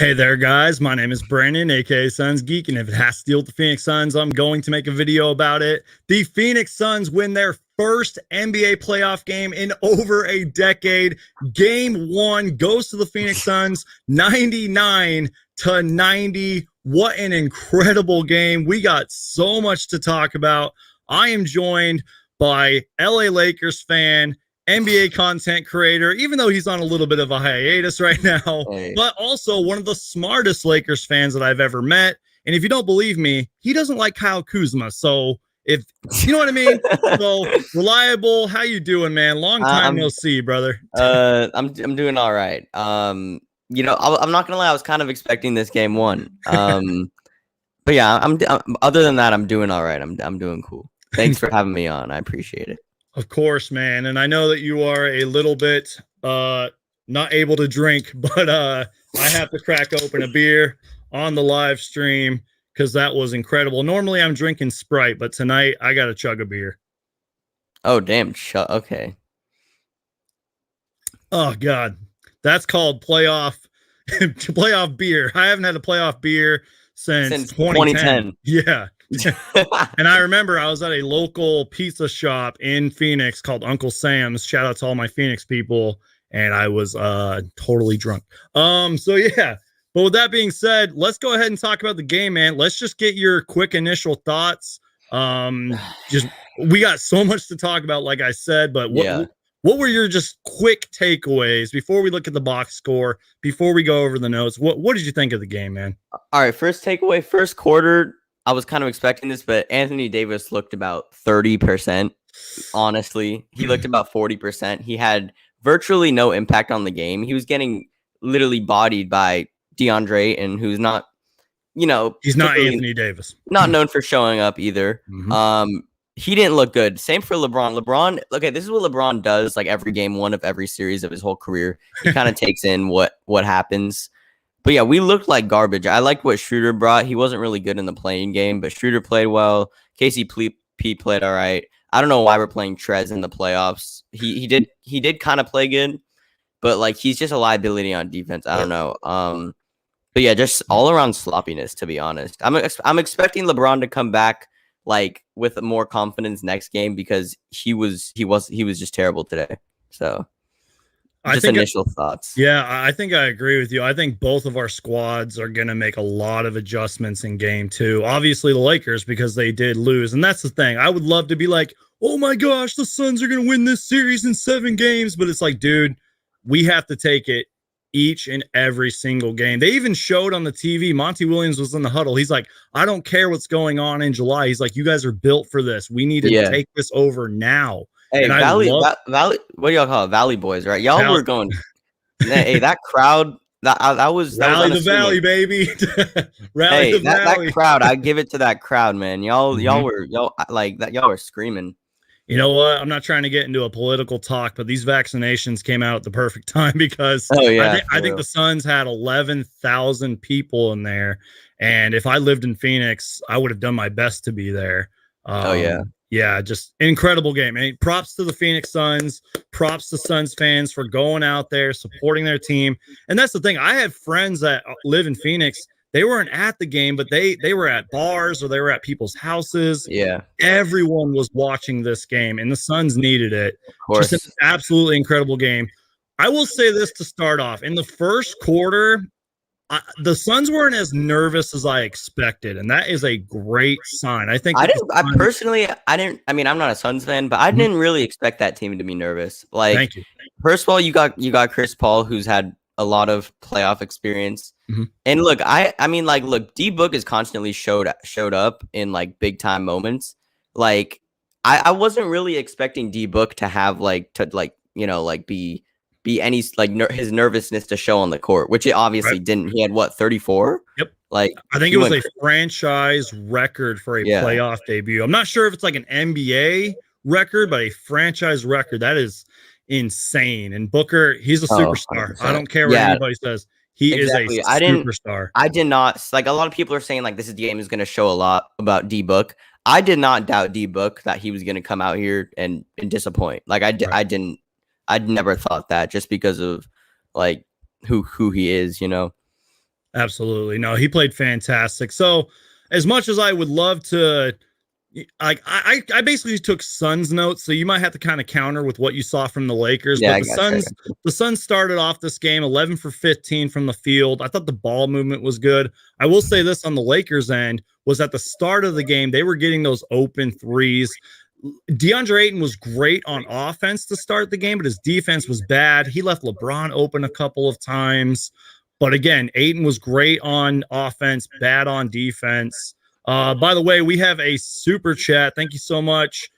Hey there, guys. My name is Brandon, aka Suns Geek, and if it has to deal with the Phoenix Suns, I'm going to make a video about it. The Phoenix Suns win their first NBA playoff game in over a decade. Game 1 goes to the Phoenix Suns, 99-90. What an incredible game. We got so much to talk about. I am joined by LA Lakers fan, NBA content creator, even though he's on a little bit of a hiatus right now, but also one of the smartest Lakers fans that I've ever met. And if you don't believe me, he doesn't like Kyle Kuzma. So if you know what I mean, so Reliable, how you doing, man? Long time no see, brother. I'm doing all right. I'm not gonna lie, I was kind of expecting this game 1. But yeah, I'm other than that, I'm doing all right. I'm doing cool. Thanks for having me on. I appreciate it. Of course, man. And I know that you are a little bit not able to drink, but I have to crack open a beer on the live stream because that was incredible. Normally I'm drinking Sprite, but tonight I got to chug a beer. Oh, damn. Okay. Oh, God. That's called playoff beer. I haven't had a playoff beer since 2010. Yeah. And I remember I was at a local pizza shop in Phoenix called Uncle Sam's. Shout out to all my Phoenix people. And I was totally drunk. So yeah. But with that being said, let's go ahead and talk about the game, man. Let's just get your quick initial thoughts. We got so much to talk about, like I said, but what were your just quick takeaways before we look at the box score, before we go over the notes? What did you think of the game, man? All right, first takeaway, first quarter, I was kind of expecting this, but Anthony Davis looked about 30%. Honestly, he looked about 40%. He had virtually no impact on the game. He was getting literally bodied by Deandre Ayton, who's not, he's not Anthony Davis, not known for showing up either. He didn't look good. Same for LeBron. Okay, this is what LeBron does like every game 1 of every series of his whole career. He kind of takes in what happens. But yeah, we looked like garbage. I liked what Schroeder brought. He wasn't really good in the playing game, but Schroeder played well. KCP played all right. I don't know why we're playing Trez in the playoffs. He did kind of play good, but like he's just a liability on defense. I don't know. But yeah, just all around sloppiness, to be honest. I'm expecting LeBron to come back like with more confidence next game because he was just terrible today. So just initial thoughts. Yeah, I think I agree with you. I think both of our squads are going to make a lot of adjustments in game 2. Obviously, the Lakers, because they did lose. And that's the thing. I would love to be like, oh my gosh, the Suns are going to win this series in 7 games. But it's like, dude, we have to take it each and every single game. They even showed on the TV, Monty Williams was in the huddle. He's like, I don't care what's going on in July. He's like, you guys are built for this. We need to take this over now. Hey, Valley, what do y'all call it? Valley boys, right? Y'all were going. Hey, that crowd, that was Rally the Valley, baby. Rally the Valley. That crowd, I give it to that crowd, man. Y'all were screaming. You know what? I'm not trying to get into a political talk, but these vaccinations came out at the perfect time because I think the Suns had 11,000 people in there, and if I lived in Phoenix, I would have done my best to be there. Yeah, just incredible game. And props to the Phoenix Suns. Props to Suns fans for going out there, supporting their team. And that's the thing. I have friends that live in Phoenix. They weren't at the game, but they were at bars or they were at people's houses. Yeah. Everyone was watching this game, and the Suns needed it. Of course. Just an absolutely incredible game. I will say this to start off. In the first quarter, the Suns weren't as nervous as I expected, and that is a great sign. I think I didn't. I mean, I'm not a Suns fan, but I didn't really expect that team to be nervous. Like, thank you. First of all, you got Chris Paul, who's had a lot of playoff experience, and look, look, D Book has constantly showed up in like big time moments. Like, I wasn't really expecting D Book to have be any his nervousness to show on the court, which it obviously didn't. He had 34? Yep. Like, I think it was a franchise record for a playoff debut. I'm not sure if it's like an NBA record, but a franchise record. That is insane. And Booker, he's a superstar. 100%. I don't care what anybody says. He is a superstar. I did not like, a lot of people are saying like this game is going to show a lot about D Book. I did not doubt D Book that he was going to come out here and disappoint. Like I'd never thought that just because of like who he is, Absolutely. No, he played fantastic. So as much as I would love to, I basically took Suns notes, so you might have to kind of counter with what you saw from the Lakers. Yeah, but the Suns started off this game 11 for 15 from the field. I thought the ball movement was good. I will say this on the Lakers end was at the start of the game, they were getting those open threes. DeAndre Ayton was great on offense to start the game, but his defense was bad. He left LeBron open a couple of times. But again, Ayton was great on offense, bad on defense. By the way, we have a super chat. Thank you so much.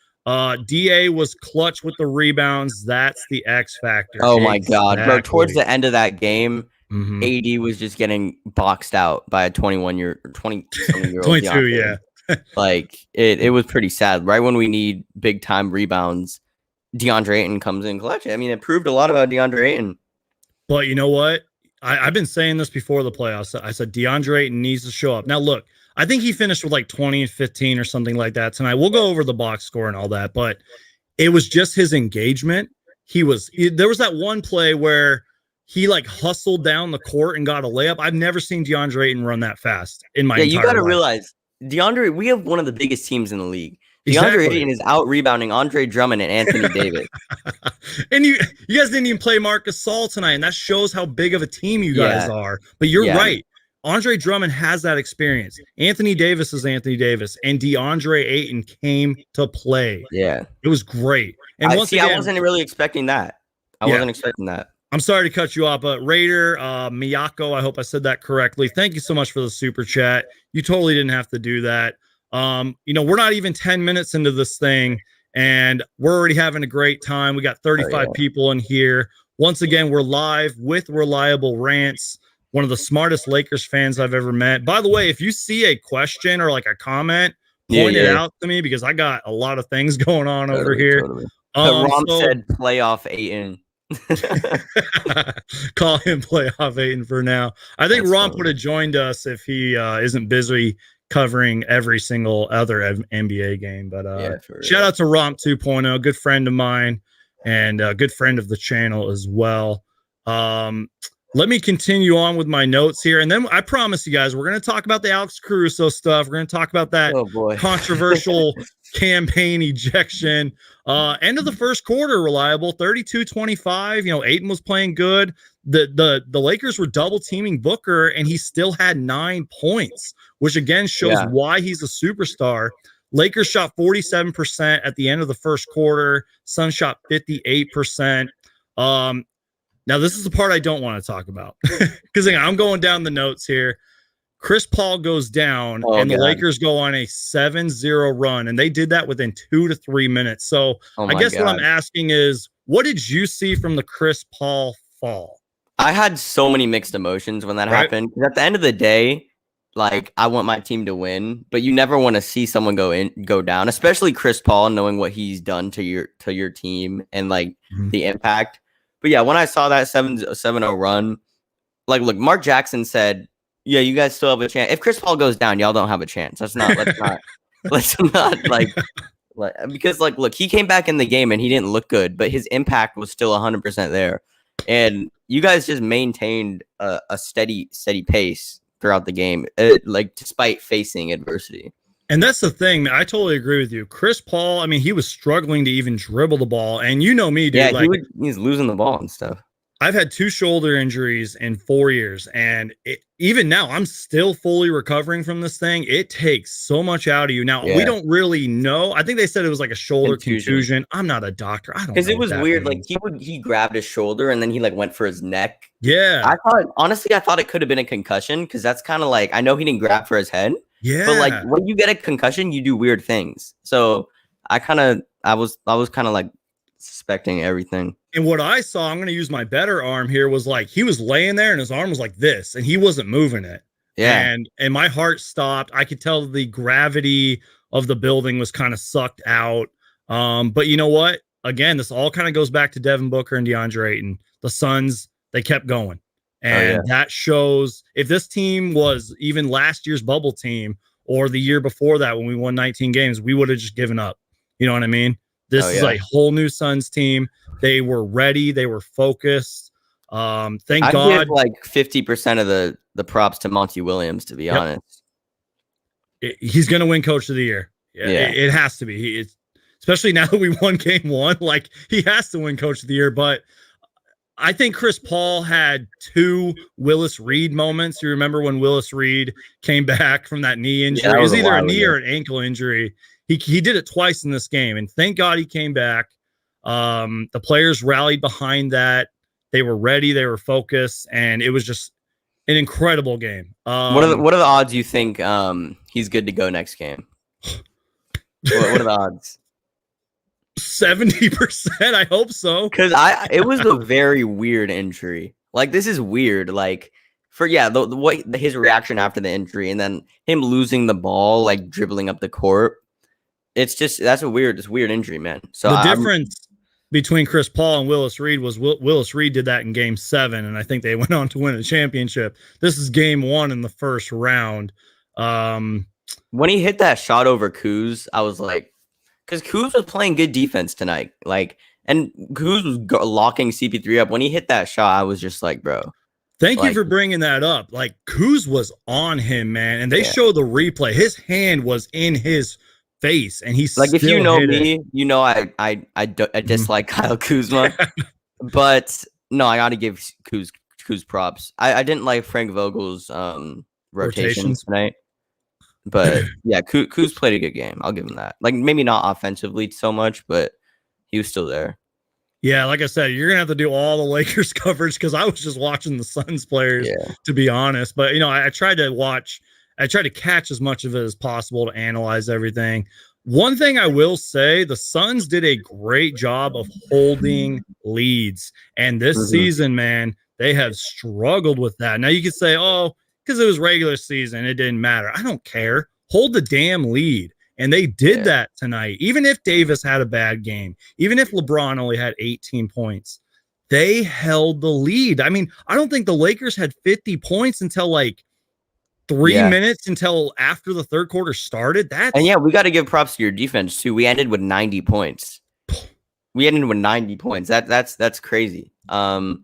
DA was clutch with the rebounds. That's the X factor. Oh my God, bro. Towards the end of that game, AD was just getting boxed out by a 20-year-old 22, yeah. Like it was pretty sad. Right when we need big time rebounds, DeAndre Ayton comes in clutch. I mean, it proved a lot about DeAndre Ayton. But you know what? I've been saying this before the playoffs. I said DeAndre Ayton needs to show up. Now, look, I think he finished with like 20 and 15 or something like that tonight. We'll go over the box score and all that, but it was just his engagement. There was that one play where he like hustled down the court and got a layup. I've never seen DeAndre Ayton run that fast in my entire life. You got to realize, DeAndre, we have one of the biggest teams in the league. DeAndre Ayton is out rebounding Andre Drummond and Anthony Davis. And you guys didn't even play Marc Gasol tonight, and that shows how big of a team you guys are. But you're right. Andre Drummond has that experience. Anthony Davis is Anthony Davis, and DeAndre Ayton came to play. Yeah. It was great. And I wasn't really expecting that. I wasn't expecting that. I'm sorry to cut you off, but Raider Miyako, I hope I said that correctly. Thank you so much for the super chat. You totally didn't have to do that. We're not even 10 minutes into this thing, and we're already having a great time. We got 35 people in here. Once again, we're live with Reliable Rants, one of the smartest Lakers fans I've ever met. By the way, if you see a question or like a comment, point it out to me because I got a lot of things going on over here. Totally. Romp said playoff Ayton. Call him playoff Ayton for now. I think Romp would have joined us if he isn't busy covering every single other NBA game. But shout out to Romp 2.0, good friend of mine and a good friend of the channel as well. Let me continue on with my notes here. And then I promise you guys, we're going to talk about the Alex Caruso stuff. We're going to talk about that controversial campaign ejection. End of the first quarter, Reliable, 32-25. Ayton was playing good. The Lakers were double teaming Booker, and he still had 9 points, which again shows why he's a superstar. Lakers shot 47% at the end of the first quarter. Suns shot 58%. Now, this is the part I don't want to talk about because I'm going down the notes here. Chris Paul goes down and the Lakers go on a 7-0 run, and they did that within 2 to 3 minutes. So I guess what I'm asking is, what did you see from the Chris Paul fall? I had so many mixed emotions when that happened. At the end of the day, like, I want my team to win, but you never want to see someone go down, especially Chris Paul, knowing what he's done to your team and like the impact. But yeah, when I saw that 7-0 run, like, look, Mark Jackson said, "Yeah, you guys still have a chance. If Chris Paul goes down, y'all don't have a chance. Let's not because like, look, he came back in the game and he didn't look good, but his impact was still 100% there, and you guys just maintained a steady pace throughout the game, like despite facing adversity." And that's the thing, man. I totally agree with you. Chris Paul, I mean, he was struggling to even dribble the ball. And you know me, dude. Yeah, he's losing the ball and stuff. I've had 2 shoulder injuries in 4 years. And even now, I'm still fully recovering from this thing. It takes so much out of you. Now, we don't really know. I think they said it was like a shoulder contusion. I'm not a doctor. I don't know. Because it was weird. Means. Like, he grabbed his shoulder and then he like went for his neck. Yeah. I thought it could have been a concussion because that's kind of like, I know he didn't grab for his head. Yeah. But like when you get a concussion, you do weird things. So I was kind of like suspecting everything. And what I saw, I'm going to use my better arm here, was like he was laying there and his arm was like this and he wasn't moving it. Yeah. And my heart stopped. I could tell the gravity of the building was kind of sucked out. But you know what? Again, this all kind of goes back to Devin Booker and DeAndre Ayton. The Suns, they kept going. And that shows if this team was even last year's bubble team or the year before that when we won 19 games, we would have just given up. You know what I mean? This is a whole new Suns team. They were ready. They were focused. Thank I'd God. give like 50% of the props to Monty Williams, to be honest. He's going to win Coach of the Year. Yeah. It has to be. Especially now that we won game 1, like he has to win Coach of the Year. But I think Chris Paul had 2 Willis Reed moments. You remember when Willis Reed came back from that knee injury? Yeah, it was either a knee or an ankle injury. He did it twice in this game, and thank God he came back. The players rallied behind that. They were ready. They were focused, and it was just an incredible game. What are the odds you think he's good to go next game? what are the odds? 70%. I hope so. Because it was a very weird injury. Like, this is weird. Like, his reaction after the injury, and then him losing the ball, like dribbling up the court. That's a weird injury, man. So the difference between Chris Paul and Willis Reed was Willis Reed did that in game 7, and I think they went on to win a championship. This is game 1 in the first round. When he hit that shot over Kuz, I was like, because Kuz was playing good defense tonight. Like, and Kuz was locking CP3 up. When he hit that shot, I was just like, bro. Thank you for bringing that up. Like, Kuz was on him, man. And they showed the replay. His hand was in his face, and he's like, if you know me, you know I dislike Kyle Kuzma. But no, I got to give Kuz props. I didn't like Frank Vogel's rotations tonight. But yeah, Kuz played a good game. I'll give him that. Like, maybe not offensively so much, but he was still there. Yeah, like I said, you're gonna have to do all the Lakers coverage because I was just watching the Suns players, to be honest. But I tried to catch as much of it as possible to analyze everything. One thing I will say, the Suns did a great job of holding leads, and this season, man, they have struggled with that. Now you could say, oh, because it was regular season, it didn't matter. I don't care. Hold the damn lead. And they did that tonight. Even if Davis had a bad game, even if LeBron only had 18 points, they held the lead. I mean, I don't think the Lakers had 50 points until like 3 minutes until after the third quarter started. And we got to give props to your defense too. We ended with 90 points. That's crazy. But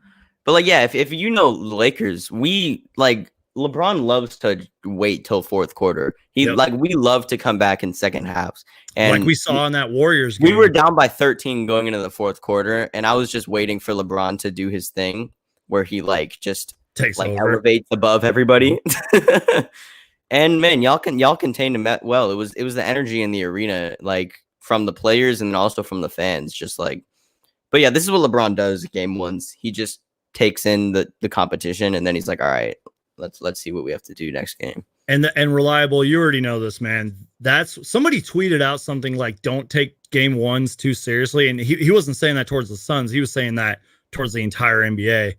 like, if you know Lakers, we like LeBron loves to wait till fourth quarter. We love to come back in second halves. And like we saw in that Warriors game. We were down by 13 going into the fourth quarter, and I was just waiting for LeBron to do his thing where he just takes over, elevates above everybody. And man, y'all contained him well. It was the energy in the arena, like from the players and also from the fans. But yeah, this is what LeBron does game ones. He just takes in the competition, and then he's like, all right, let's see what we have to do next game. And Reliable, you already know this, man. That's somebody tweeted out something like, don't take game ones too seriously. And he wasn't saying that towards the Suns. He was saying that towards the entire NBA.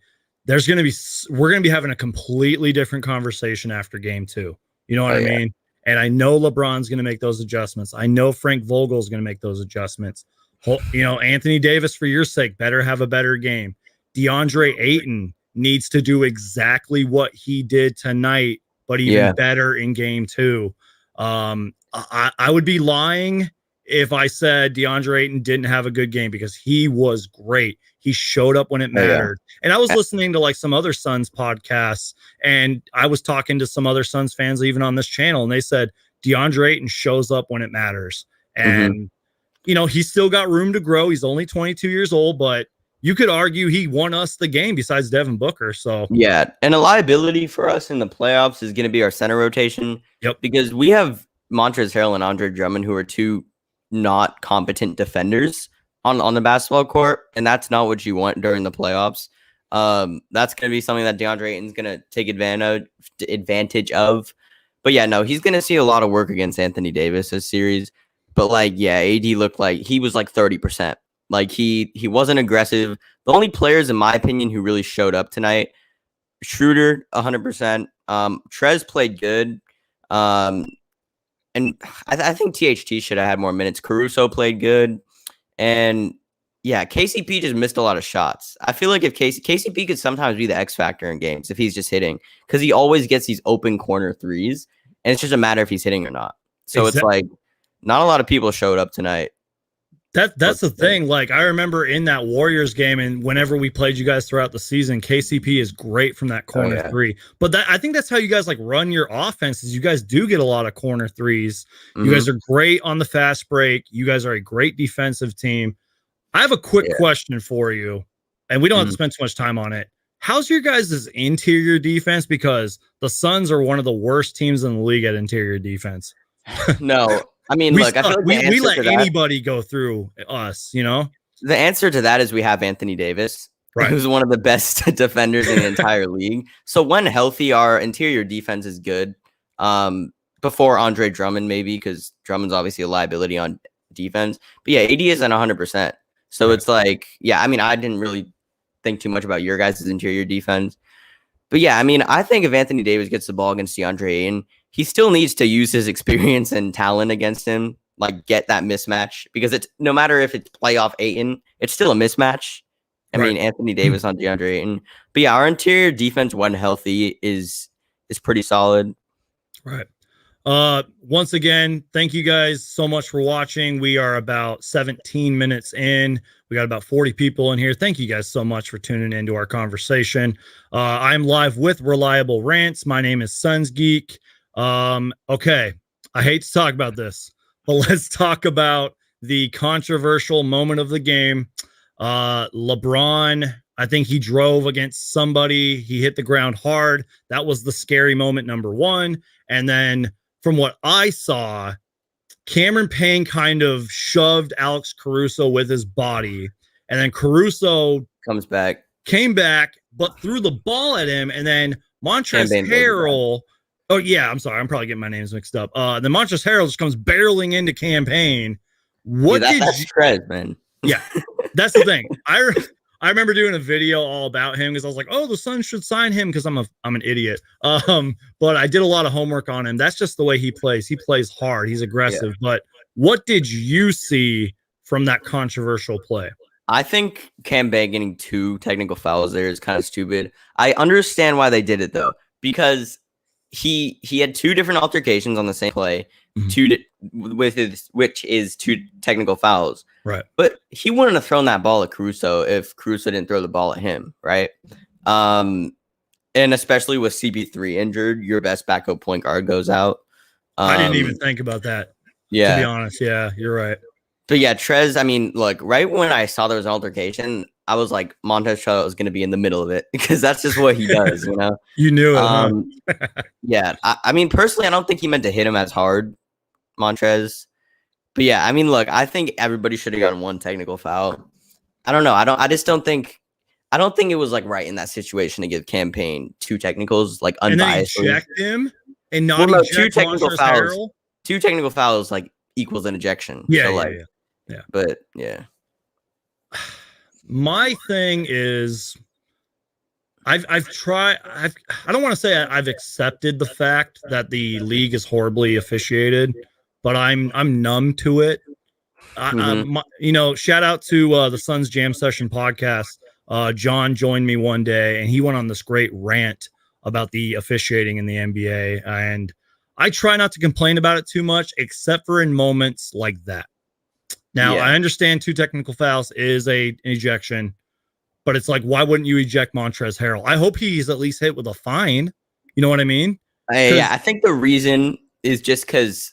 We're going to be having a completely different conversation after game 2. You know what I mean? And I know LeBron's going to make those adjustments. I know Frank Vogel's going to make those adjustments. Anthony Davis, for your sake, better have a better game. Deandre Ayton needs to do exactly what he did tonight, but even better in game 2. I would be lying if I said Deandre Ayton didn't have a good game, because he was great. He showed up when it mattered. And I was listening to some other Suns podcasts, and I was talking to some other Suns fans even on this channel, and they said Deandre Ayton shows up when it matters. And, he's still got room to grow. He's only 22 years old, but you could argue he won us the game besides Devin Booker. So and a liability for us in the playoffs is going to be our center rotation. Yep. Because we have Montrezl Harrell and Andre Drummond, who are two not competent defenders on the basketball court, and that's not what you want during the playoffs. That's going to be something that Deandre Ayton's going to take advantage of. But he's going to see a lot of work against Anthony Davis this series. But AD looked like he was 30%. Like he wasn't aggressive. The only players, in my opinion, who really showed up tonight, Schroeder 100%. Trez played good. And I think THT should have had more minutes. Caruso played good. And KCP just missed a lot of shots. I feel like if KCP could sometimes be the X factor in games if he's just hitting, because he always gets these open corner threes, and it's just a matter if he's hitting or not. So It's not a lot of people showed up tonight. That's the thing. Like, I remember in that Warriors game, and whenever we played you guys throughout the season, KCP is great from that corner three. But I think that's how you guys like run your offense. Is you guys do get a lot of corner threes. You guys are great on the fast break. You guys are a great defensive team. I have a quick question for you, and we don't have to spend too much time on it. How's your guys' interior defense? Because the Suns are one of the worst teams in the league at interior defense. No. I mean, look, I feel like we let anybody go through us, you know? The answer to that is we have Anthony Davis, who's one of the best defenders in the entire league. So when healthy, our interior defense is good. Before Andre Drummond, maybe, because Drummond's obviously a liability on defense. But yeah, AD isn't 100%. So it's like, yeah, I mean, I didn't really think too much about your guys' interior defense. But yeah, I mean, I think if Anthony Davis gets the ball against DeAndre Ayton, he still needs to use his experience and talent against him, like get that mismatch, because it's no matter if it's playoff Ayton, it's still a mismatch. I mean, Anthony Davis on DeAndre Ayton. But yeah, our interior defense, when healthy, is pretty solid. Right. Once again, thank you guys so much for watching. We are about 17 minutes in. We got about 40 people in here. Thank you guys so much for tuning into our conversation. I'm live with Reliable Rants. My name is Suns Geek. Okay, I hate to talk about this, but let's talk about the controversial moment of the game. LeBron, I think he drove against somebody. He hit the ground hard. That was the scary moment, number one. And then from what I saw, Cameron Payne kind of shoved Alex Caruso with his body. And then Caruso came back, but threw the ball at him. And then Montrezl Harrell. Oh, yeah, I'm sorry. I'm probably getting my names mixed up. Then Montrezl Harrell just comes barreling into Cam Payne. That's Trez, man. Yeah, that's the thing. I remember doing a video all about him because I was like, oh, the Suns should sign him because I'm an idiot. But I did a lot of homework on him. That's just the way he plays. He plays hard. He's aggressive. Yeah. But what did you see from that controversial play? I think Cam Payne getting 2 technical fouls there is kind of stupid. I understand why they did it, though, because he had 2 different altercations on the same play, which is 2 technical fouls. Right. But he wouldn't have thrown that ball at Caruso if Caruso didn't throw the ball at him, right? And especially with CP3 injured, your best backup point guard goes out. I didn't even think about that. Yeah. To be honest, yeah, you're right. But yeah, Trez, I mean, look, right when I saw there was an altercation, I was like, Montrezl Harrell is going to be in the middle of it because that's just what he does, you know? You knew it, huh? Yeah. I mean, personally, I don't think he meant to hit him as hard, Montrez. But yeah, I mean, look, I think everybody should have gotten 1 technical foul. I don't know. I don't think it was like right in that situation to give Cam Payne 2 technicals, like unbiased. And then eject him and not eject 2 technical Montrezl fouls. Harrell? 2 technical fouls like equals an ejection. Yeah, so, yeah. But yeah. My thing is, I don't want to say I've accepted the fact that the league is horribly officiated, but I'm numb to it. Shout out to the Suns Jam Session podcast. John joined me one day, and he went on this great rant about the officiating in the NBA. And I try not to complain about it too much, except for in moments like that. Now, I understand 2 technical fouls is an ejection, but it's like, why wouldn't you eject Montrezl Harrell? I hope he's at least hit with a fine. You know what I mean? Yeah, I think the reason is just because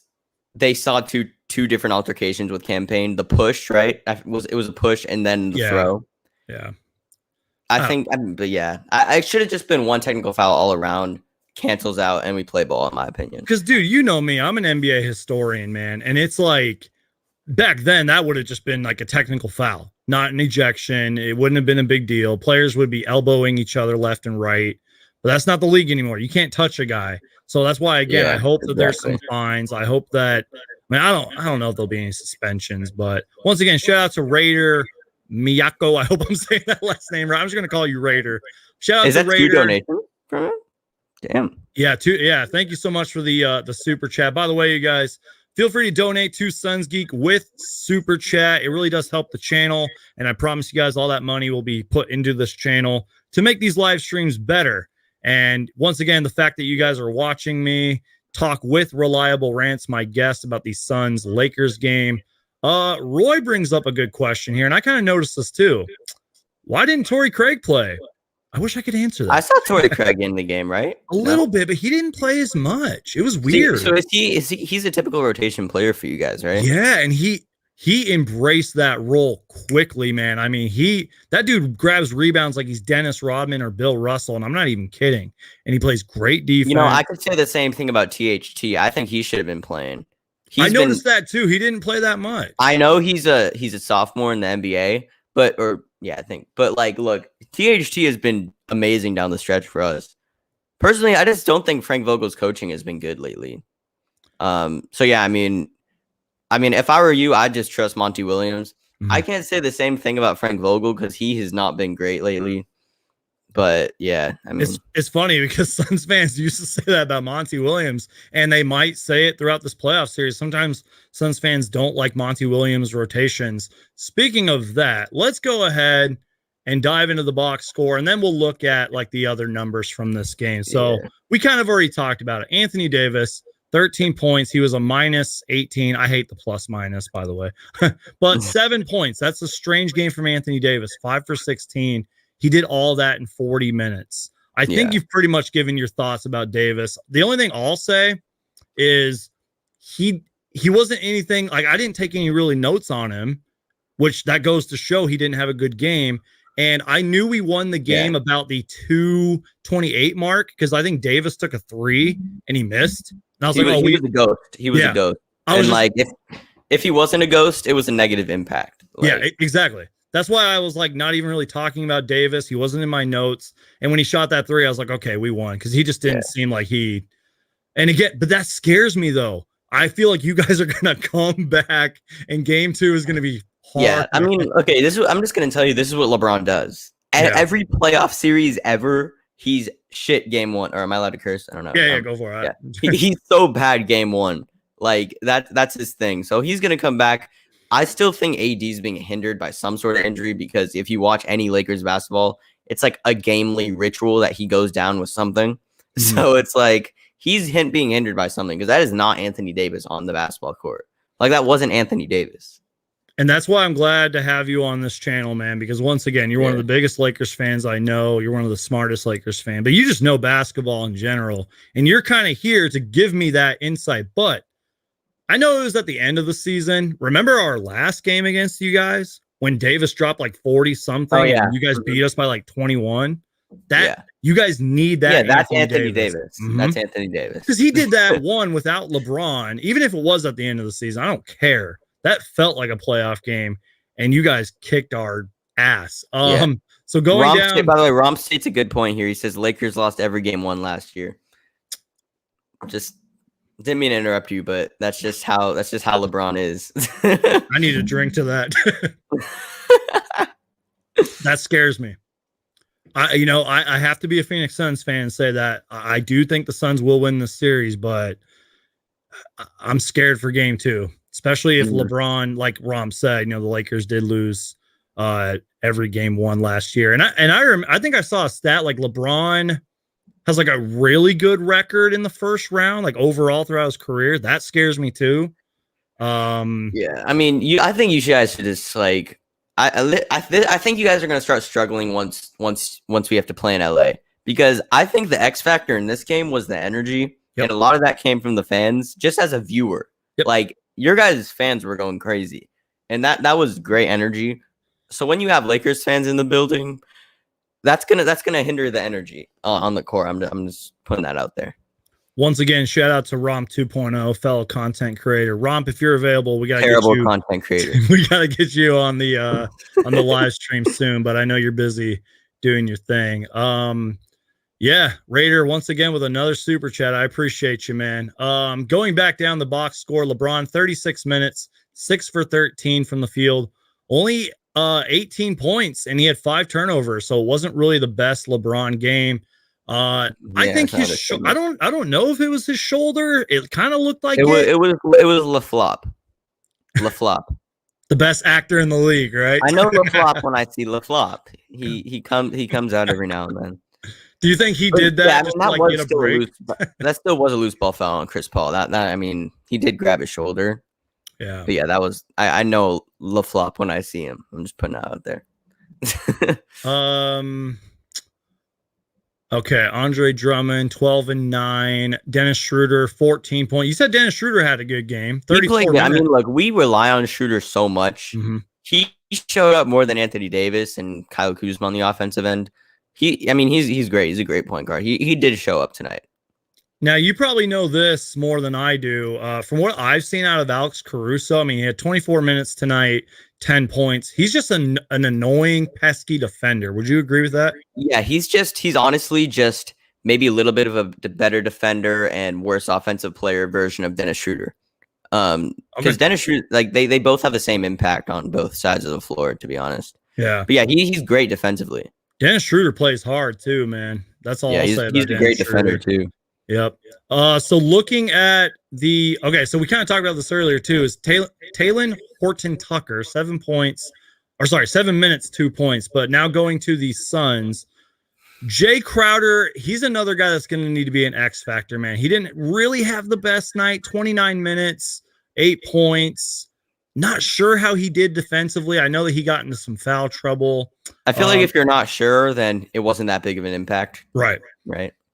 they saw two different altercations with Cam Payne. The push, right? It was a push and then the throw. Yeah. I should have just been 1 technical foul all around, cancels out, and we play ball, in my opinion. Because, dude, you know me. I'm an NBA historian, man. And it's like, back then, that would have just been like a technical foul, not an ejection. It wouldn't have been a big deal. Players would be elbowing each other left and right. But that's not the league anymore. You can't touch a guy. So that's why, again, I hope that there's some fines. I hope that, I don't know if there'll be any suspensions. But once again, shout out to Raider Miyako. I hope I'm saying that last name right. I'm just going to call you Raider. Shout out to Raider. 2 donations from it? Damn. Yeah, 2. Yeah, thank you so much for the super chat. By the way, you guys, feel free to donate to Suns Geek with Super Chat. It really does help the channel, and I promise you guys all that money will be put into this channel to make these live streams better. And once again, the fact that you guys are watching me talk with Reliable Rants, my guest, about the Suns-Lakers game, Roy brings up a good question here, and I kind of noticed this too. Why didn't Torrey Craig play? I wish I could answer that. I saw Torrey Craig in the game, right? A little bit, but he didn't play as much. It was weird. So he's a typical rotation player for you guys, right? Yeah, and he embraced that role quickly, man. I mean, that dude grabs rebounds like he's Dennis Rodman or Bill Russell, and I'm not even kidding. And he plays great defense. I could say the same thing about THT. I think he should have been playing. I noticed that too. He didn't play that much. I know he's a sophomore in the NBA, but look, THT has been amazing down the stretch for us. Personally, I just don't think Frank Vogel's coaching has been good lately. So yeah, I mean, if I were you, I'd just trust Monty Williams. Mm-hmm. I can't say the same thing about Frank Vogel because he has not been great lately. But yeah, I mean, it's funny because Suns fans used to say that about Monty Williams, and they might say it throughout this playoff series. Sometimes Suns fans don't like Monty Williams rotations. Speaking of that, let's go ahead and dive into the box score, and then we'll look at like the other numbers from this game. So we kind of already talked about it. Anthony Davis, 13 points. He was a -18. I hate the plus minus, by the way, but 7 points. That's a strange game from Anthony Davis. 5 for 16. He did all that in 40 minutes. I think you've pretty much given your thoughts about Davis. The only thing I'll say is he wasn't anything like I didn't take any really notes on him, which that goes to show he didn't have a good game. And I knew we won the game about the 2:28 mark because I think Davis took a 3 and he missed. And I was he was a ghost. He was a ghost. If he wasn't a ghost, it was a negative impact. Exactly. That's why I was like not even really talking about Davis. He wasn't in my notes. And when he shot that 3, I was like, okay, we won. Because he just didn't seem like he. And again, but that scares me though. I feel like you guys are gonna come back and game 2 is gonna be hard. Yeah, I mean, okay, I'm just gonna tell you this is what LeBron does. Every playoff series ever, he's shit game 1. Or am I allowed to curse? I don't know. Yeah, go for it. Yeah. He's so bad game 1. Like that's his thing. So he's gonna come back. I still think AD is being hindered by some sort of injury because if you watch any Lakers basketball, it's like a gamely ritual that he goes down with something. Mm-hmm. So it's like he's being hindered by something because that is not Anthony Davis on the basketball court. Like that wasn't Anthony Davis. And that's why I'm glad to have you on this channel, man, because once again, you're one of the biggest Lakers fans I know. You're one of the smartest Lakers fans, but you just know basketball in general. And you're kind of here to give me that insight. But I know it was at the end of the season. Remember our last game against you guys when Davis dropped like 40 something and you guys beat us by like 21? You guys need that. Yeah, that's Anthony Davis. Mm-hmm. That's Anthony Davis. Because he did that one without LeBron. Even if it was at the end of the season, I don't care. That felt like a playoff game, and you guys kicked our ass. So going down. By the way, Romp states a good point here. He says Lakers lost every game 1 last year. Just didn't mean to interrupt you, but that's just how LeBron is. I need a drink to that. That scares me. I have to be a Phoenix Suns fan and say that I do think the Suns will win the series, but I'm scared for game 2, especially if LeBron, like Romp said, the Lakers did lose every game 1 last year. And I think I saw a stat like LeBron has like a really good record in the first round, like overall throughout his career. That scares me too. I mean, I think you guys should just like, I think you guys are going to start struggling once we have to play in LA, because I think the X factor in this game was the energy. And a lot of that came from the fans. Just as a viewer, like your guys' fans were going crazy, and that was great energy. So when you have Lakers fans in the building, that's gonna hinder the energy on the court. I'm just putting that out there. Once again, shout out to Romp 2.0, fellow content creator. Romp, if you're available, we gotta get you content creator. We gotta get you on the live stream soon. But I know you're busy doing your thing. Raider once again with another super chat. I appreciate you, man. Going back down the box score, LeBron 36 minutes, 6 for 13 from the field, only 18 points, and he had 5 turnovers, so it wasn't really the best LeBron game. I think his I don't know if it was his shoulder. It kind of looked like it was LaFlop. The best actor in the league, right? I know LaFlop when I see LaFlop. He comes out every now and then. Do you think he did that? Yeah, I mean, that was still that still was a loose ball foul on Chris Paul. That I mean, he did grab his shoulder. Yeah. But yeah, that was I know LaFlop when I see him. I'm just putting it out there. Okay, Andre Drummond, 12-9. Dennis Schroeder, 14 points. You said Dennis Schroeder had a good game. 34 minutes. I mean, look, we rely on Schroeder so much. Mm-hmm. He showed up more than Anthony Davis and Kyle Kuzma on the offensive end. He's great. He's a great point guard. He did show up tonight. Now, you probably know this more than I do. From what I've seen out of Alex Caruso, I mean, he had 24 minutes tonight, 10 points. He's just an annoying, pesky defender. Would you agree with that? Yeah, he's honestly just maybe a little bit of a better defender and worse offensive player version of Dennis Schroeder. Because Dennis Schroeder, like they both have the same impact on both sides of the floor, to be honest. Yeah. But yeah, he's great defensively. Dennis Schroeder plays hard too, man. That's all I'll say about he's a great defender too. Yep. So looking at so we kind of talked about this earlier too, is Talen Horton-Tucker, 7 minutes, 2 points. But now going to the Suns, Jay Crowder, he's another guy that's going to need to be an X factor, man. He didn't really have the best night, 29 minutes, 8 points. Not sure how he did defensively. I know that he got into some foul trouble. I feel like if you're not sure, then it wasn't that big of an impact. Right.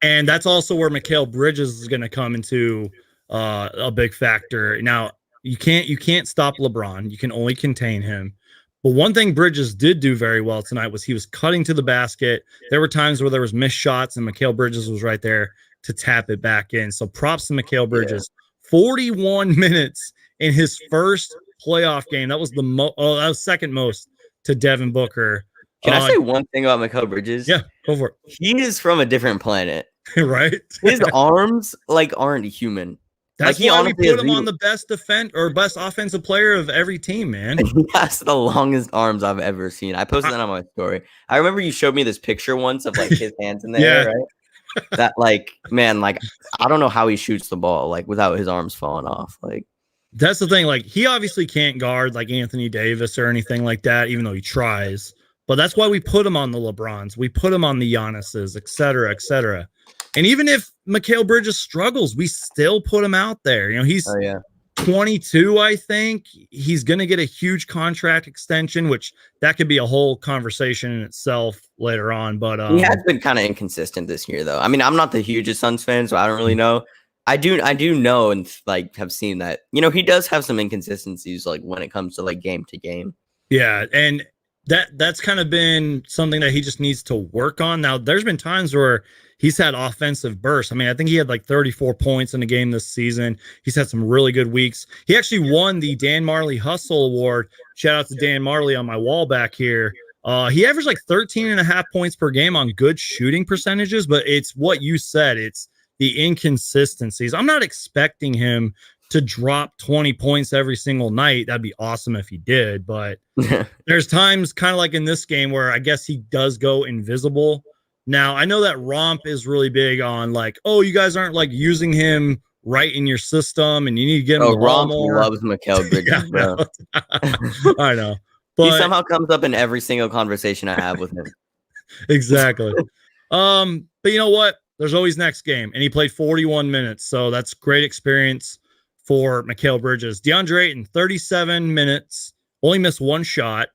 And that's also where Mikal Bridges is going to come into a big factor. Now, you can't stop LeBron. You can only contain him. But one thing Bridges did do very well tonight was he was cutting to the basket. There were times where there was missed shots, and Mikal Bridges was right there to tap it back in. So props to Mikal Bridges. 41 minutes in his first playoff game. That was that was second most to Devin Booker. Can I say one thing about Mikal Bridges? Yeah, go for it. He is from a different planet. Right? His arms aren't human. That's why we put him on the best best offensive player of every team, man. He has the longest arms I've ever seen. I posted that on my story. I remember you showed me this picture once of his hands in the air, right? That I don't know how he shoots the ball without his arms falling off. That's the thing. He obviously can't guard like Anthony Davis or anything like that, even though he tries. But that's why we put him on the LeBrons. We put him on the Giannis's, et cetera, et cetera. And even if Mikal Bridges struggles, we still put him out there. He's 22, I think. He's going to get a huge contract extension, which that could be a whole conversation in itself later on. But he has been kind of inconsistent this year, though. I mean, I'm not the hugest Suns fan, so I don't really know. I do know and have seen that. He does have some inconsistencies when it comes to game to game. Yeah, and that's kind of been something that he just needs to work on. Now, there's been times where he's had offensive bursts. I mean, I think he had 34 points in a game this season. He's had some really good weeks. He actually won the Dan Marley Hustle Award. Shout out to Dan Marley on my wall back here. He averaged 13.5 points per game on good shooting percentages, but it's what you said. It's the inconsistencies. I'm not expecting him to drop 20 points every single night. That'd be awesome if he did, but there's times kind of like in this game where I guess he does go invisible. Now, I know that Romp is really big on you guys aren't using him right in your system and you need to get him the Romp ball more. Loves Mikal Bridges, bro. I know. But he somehow comes up in every single conversation I have with him. Exactly. But you know what? There's always next game, and he played 41 minutes, so that's great experience for Mikal Bridges. Deandre Ayton, 37 minutes, only missed one shot.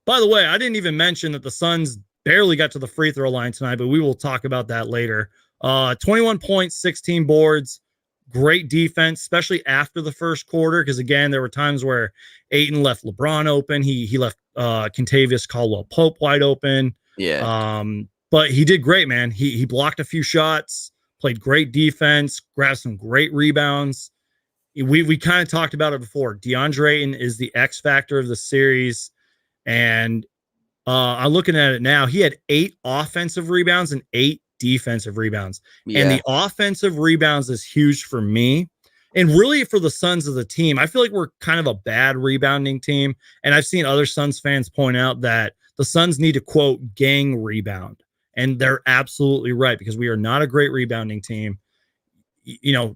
By the way, I didn't even mention that the Suns barely got to the free throw line tonight, but we will talk about that later. 21 points, 16 boards, great defense, especially after the first quarter, because, again, there were times where Ayton left LeBron open. He left Kentavious Caldwell-Pope wide open. Yeah. But he did great, man. He blocked a few shots, played great defense, grabbed some great rebounds. We kind of talked about it before. Deandre Ayton is the X factor of the series. And I'm looking at it now. He had 8 offensive rebounds and 8 defensive rebounds. Yeah. And the offensive rebounds is huge for me. And really for the Suns as a team, I feel like we're kind of a bad rebounding team. And I've seen other Suns fans point out that the Suns need to, quote, gang rebound. And they're absolutely right, because we are not a great rebounding team.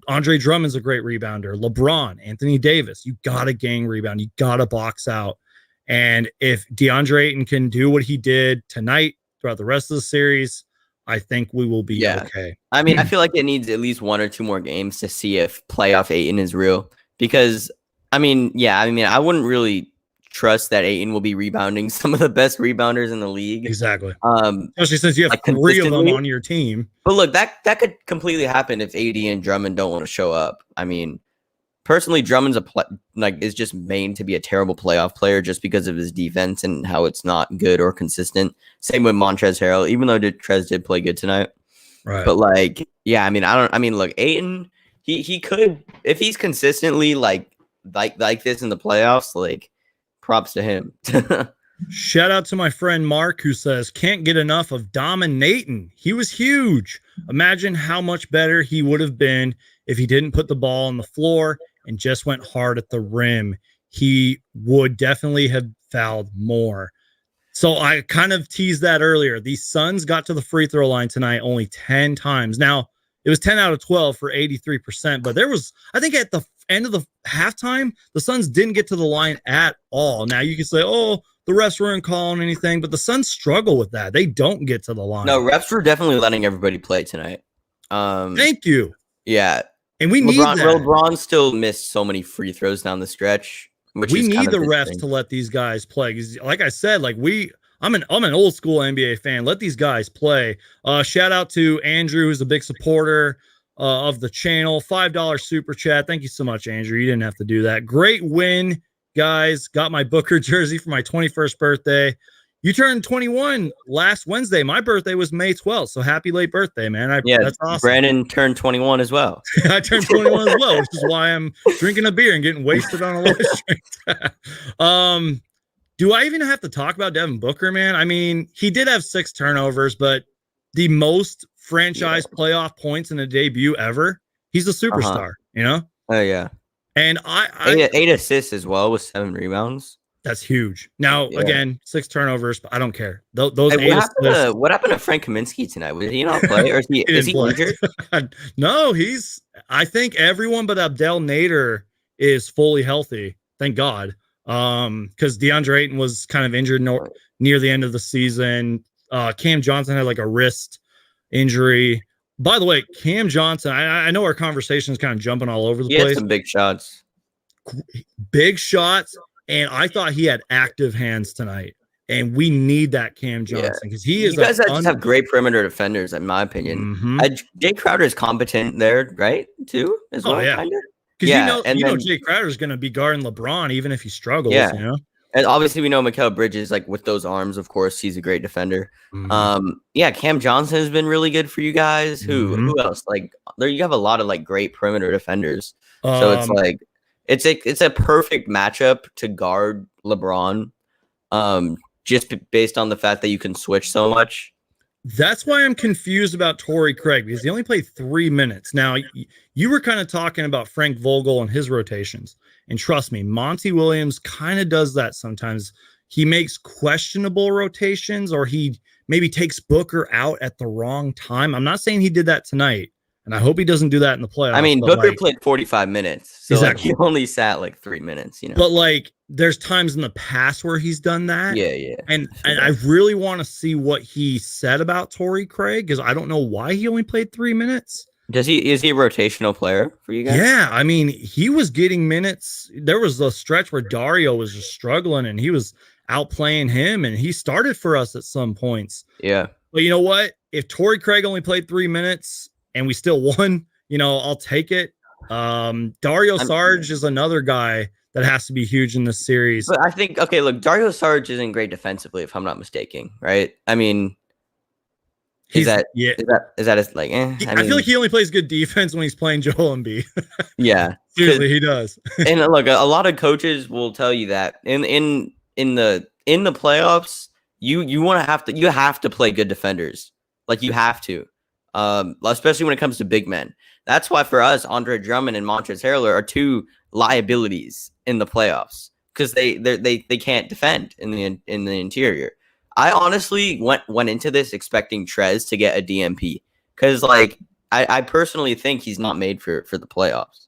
Andre Drummond's a great rebounder. LeBron, Anthony Davis, you got to gang rebound. You got to box out. And if DeAndre Ayton can do what he did tonight throughout the rest of the series, I think we will be okay. I mean, I feel like it needs at least 1 or 2 more games to see if playoff Ayton is real, because I mean, yeah, I wouldn't really trust that Ayton will be rebounding some of the best rebounders in the league. Exactly. Especially since you have like 3 of them on your team. But look, that could completely happen if AD and Drummond don't want to show up. I mean, personally, Drummond's is just made to be a terrible playoff player just because of his defense and how it's not good or consistent. Same with Montrezl Harrell, even though Trez did play good tonight. Right. But look, Ayton, he could, if he's consistently like this in the playoffs, like, props to him. Shout out to my friend Mark, who says, can't get enough of dominating. He was huge. Imagine how much better he would have been if he didn't put the ball on the floor and just went hard at the rim. He would definitely have fouled more. So I kind of teased that earlier. The Suns got to the free throw line tonight only 10 times. Now, it was 10 out of 12 for 83%, but there was, I think at the end of the halftime, the Suns didn't get to the line at all. Now you can say, oh, the refs weren't calling anything, but the Suns struggle with that. They don't get to the line. No, refs were definitely letting everybody play tonight. Thank you. Yeah. And we need that. LeBron still missed so many free throws down the stretch. We need the refs to let these guys play. Like I said, I'm an old school NBA fan. Let these guys play. Shout out to Andrew, who's a big supporter of the channel. $5 super chat. Thank you so much, Andrew. You didn't have to do that. Great win, guys. Got my Booker jersey for my 21st birthday. You turned 21 last Wednesday. My birthday was May 12th. So happy late birthday, man. That's awesome. Brandon turned 21 as well. I turned 21 as well, which is why I'm drinking a beer and getting wasted on a live stream. Do I even have to talk about Devin Booker, man? I mean, he did have 6 turnovers, but the most franchise playoff points in a debut ever. He's a superstar, you know? Oh, yeah. And eight assists as well with 7 rebounds. That's huge. Now, again, 6 turnovers, but I don't care. Those what happened to Frank Kaminsky tonight? Was he not play, or is he injured? No, I think everyone but Abdel Nader is fully healthy. Thank God. Because Deandre Ayton was kind of injured near the end of the season. Cam Johnson had like a wrist injury. By the way, Cam Johnson, I know our conversation is kind of jumping all over the place. He had some big shots. Big shots. And I thought he had active hands tonight. And we need that Cam Johnson because he is. You guys just have great perimeter defenders, in my opinion. Mm-hmm. Jay Crowder is competent there, right? Too, as well. Yeah. Because you know Jay Crowder is going to be guarding LeBron even if he struggles. Yeah. You know? And obviously we know Mikal Bridges, like with those arms, of course, he's a great defender. Mm-hmm. Cam Johnson has been really good for you guys. Who else? Like there, you have a lot of like great perimeter defenders. So it's like it's a perfect matchup to guard LeBron. Just based on the fact that you can switch so much. That's why I'm confused about Torrey Craig because he only played 3 minutes. Now, you were kind of talking about Frank Vogel and his rotations. And trust me, Monty Williams kind of does that sometimes. He makes questionable rotations or he maybe takes Booker out at the wrong time. I'm not saying he did that tonight. And I hope he doesn't do that in the playoffs. I mean, Booker played 45 minutes. So exactly. He only sat like 3 minutes, you know. But like there's times in the past where he's done that. Yeah. And I really want to see what he said about Torrey Craig because I don't know why he only played 3 minutes. Is he a rotational player for you guys? Yeah, I mean, he was getting minutes. There was a stretch where Dario was just struggling and he was outplaying him and he started for us at some points. Yeah. But you know what? If Torrey Craig only played 3 minutes and we still won, you know, I'll take it. Dario Saric is another guy that has to be huge in this series. But I think, okay, look, Dario Saric isn't great defensively, if I'm not mistaken, right? I mean, is that like, I feel like he only plays good defense when he's playing Joel Embiid. Yeah. Seriously, he does. And look, a lot of coaches will tell you that in the playoffs, you have to play good defenders. Like you have to. Especially when it comes to big men. That's why for us, Andre Drummond and Montrezl Harrell are 2 liabilities in the playoffs because they can't defend in the interior. I honestly went into this expecting Trez to get a DMP because like I personally think he's not made for the playoffs.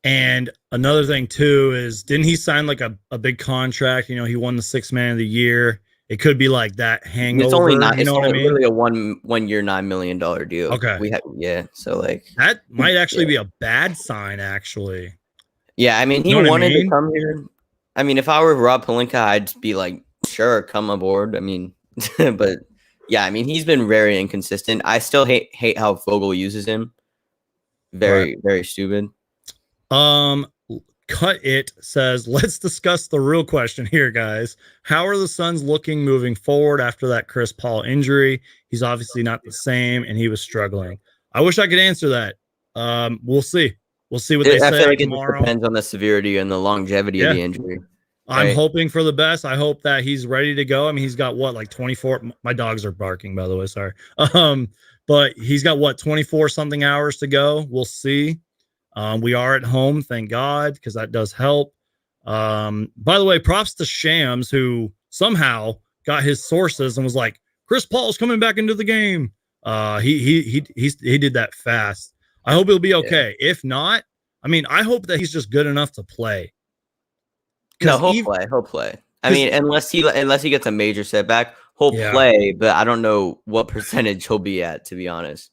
And another thing too is didn't he sign like a big contract? You know, he won the 6th man of the year. It could be like that hangover. It's only not. It's only really a one year $9 million deal. Okay. So like that might actually be a bad sign. Actually, Yeah, I mean, he wanted to come here. I mean, if I were Rob Pelinka, I'd be like, sure, come aboard. I mean, but yeah, I mean, he's been very inconsistent. I still hate how Vogel uses him. Very, very stupid. Cut It says, let's discuss the real question here, guys. How are the Suns looking moving forward after that Chris Paul injury? He's obviously not the same, and he was struggling. I wish I could answer that. We'll see. We'll see what they say tomorrow. I feel like it depends on the severity and the longevity of the injury. Right? I'm hoping for the best. I hope that he's ready to go. I mean, he's got what, like 24. My dogs are barking, by the way. Sorry. But he's got what, 24 something hours to go. We'll see. We are at home, thank God, because that does help. By the way, props to Shams, who somehow got his sources and was like, Chris Paul's coming back into the game. He did that fast. I hope he'll be okay. Yeah. If not, I mean, I hope that he's just good enough to play. No, he'll play. I mean, unless he gets a major setback, he'll play. But I don't know what percentage he'll be at, to be honest.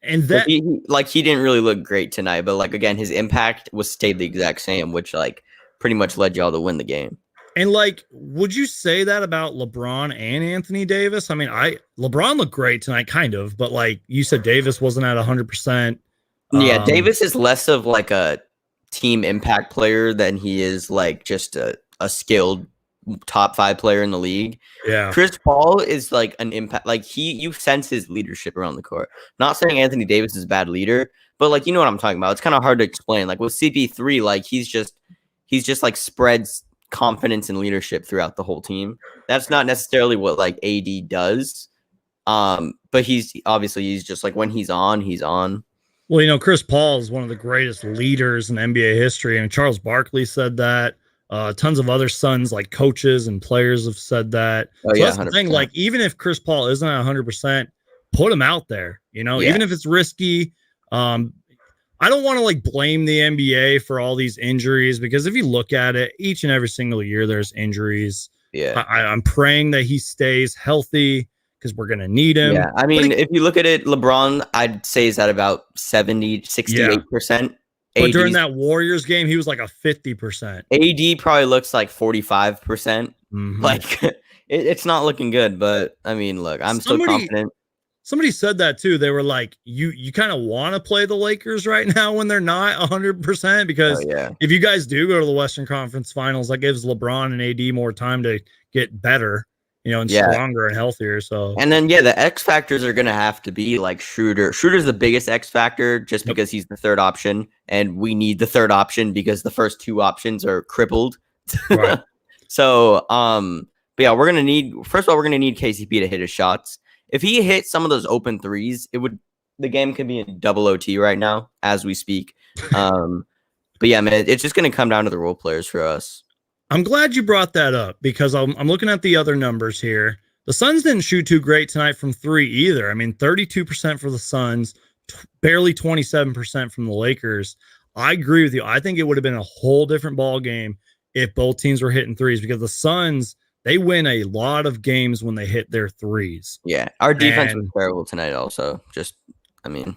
And that he didn't really look great tonight, but like again, his impact stayed the exact same, which like pretty much led y'all to win the game. And like, would you say that about LeBron and Anthony Davis? I mean, LeBron looked great tonight, kind of, but like you said, Davis wasn't at 100%. Yeah, Davis is less of like a team impact player than he is like just a skilled top 5 player in the league. Yeah. Chris Paul is like an impact, like you sense his leadership around the court. Not saying Anthony Davis is a bad leader, but like, you know what I'm talking about. It's kind of hard to explain. Like with CP3, like he's just like spreads confidence and leadership throughout the whole team. That's not necessarily what like AD does. But he's just like when he's on, he's on. Well, you know, Chris Paul is one of the greatest leaders in NBA history. And Charles Barkley said that. Tons of other Suns, like coaches and players, have said that. Oh, so yeah, that's the thing. Like, even if Chris Paul isn't at 100%, put him out there. You know, even if it's risky. I don't want to like blame the NBA for all these injuries, because if you look at it, each and every single year there's injuries. Yeah, I'm praying that he stays healthy, because we're going to need him. Yeah, I mean, if you look at it, LeBron, I'd say is at about 68%. But during that Warriors game, he was like a 50%. AD probably looks like 45%. Mm-hmm. Like, it's not looking good, but I mean, look, I'm still confident. Somebody said that too. They were like, you kind of want to play the Lakers right now when they're not 100%, because if you guys do go to the Western Conference Finals, that gives LeBron and AD more time to get better, you know, and stronger and healthier. So, and then the X factors are gonna have to be like Schroeder. Schroeder's the biggest X factor just because he's the third option, and we need the third option because the first 2 options are crippled. Right. So, but yeah, we're gonna need KCP to hit his shots. If he hit some of those open threes, the game could be in double OT right now as we speak. But yeah, man, it's just gonna come down to the role players for us. I'm glad you brought that up, because I'm looking at the other numbers here. The Suns didn't shoot too great tonight from 3 either. I mean, 32% for the Suns, barely 27% from the Lakers. I agree with you. I think it would have been a whole different ball game if both teams were hitting threes, because the Suns, they win a lot of games when they hit their threes. Yeah, our defense was terrible tonight also. Just putting it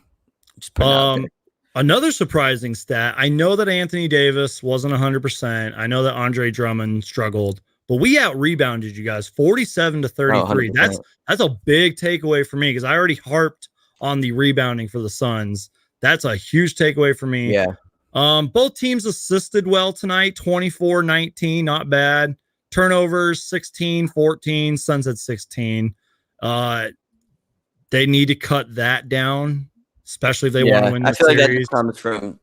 out there. Another surprising stat, I know that Anthony Davis wasn't 100%. I know that Andre Drummond struggled, but we out-rebounded you guys 47-33. That's a big takeaway for me, because I already harped on the rebounding for the Suns. That's a huge takeaway for me. Yeah. Both teams assisted well tonight, 24-19, not bad. Turnovers, 16-14, Suns at 16. They need to cut that down, especially if they want to win the series. I feel like that comes from,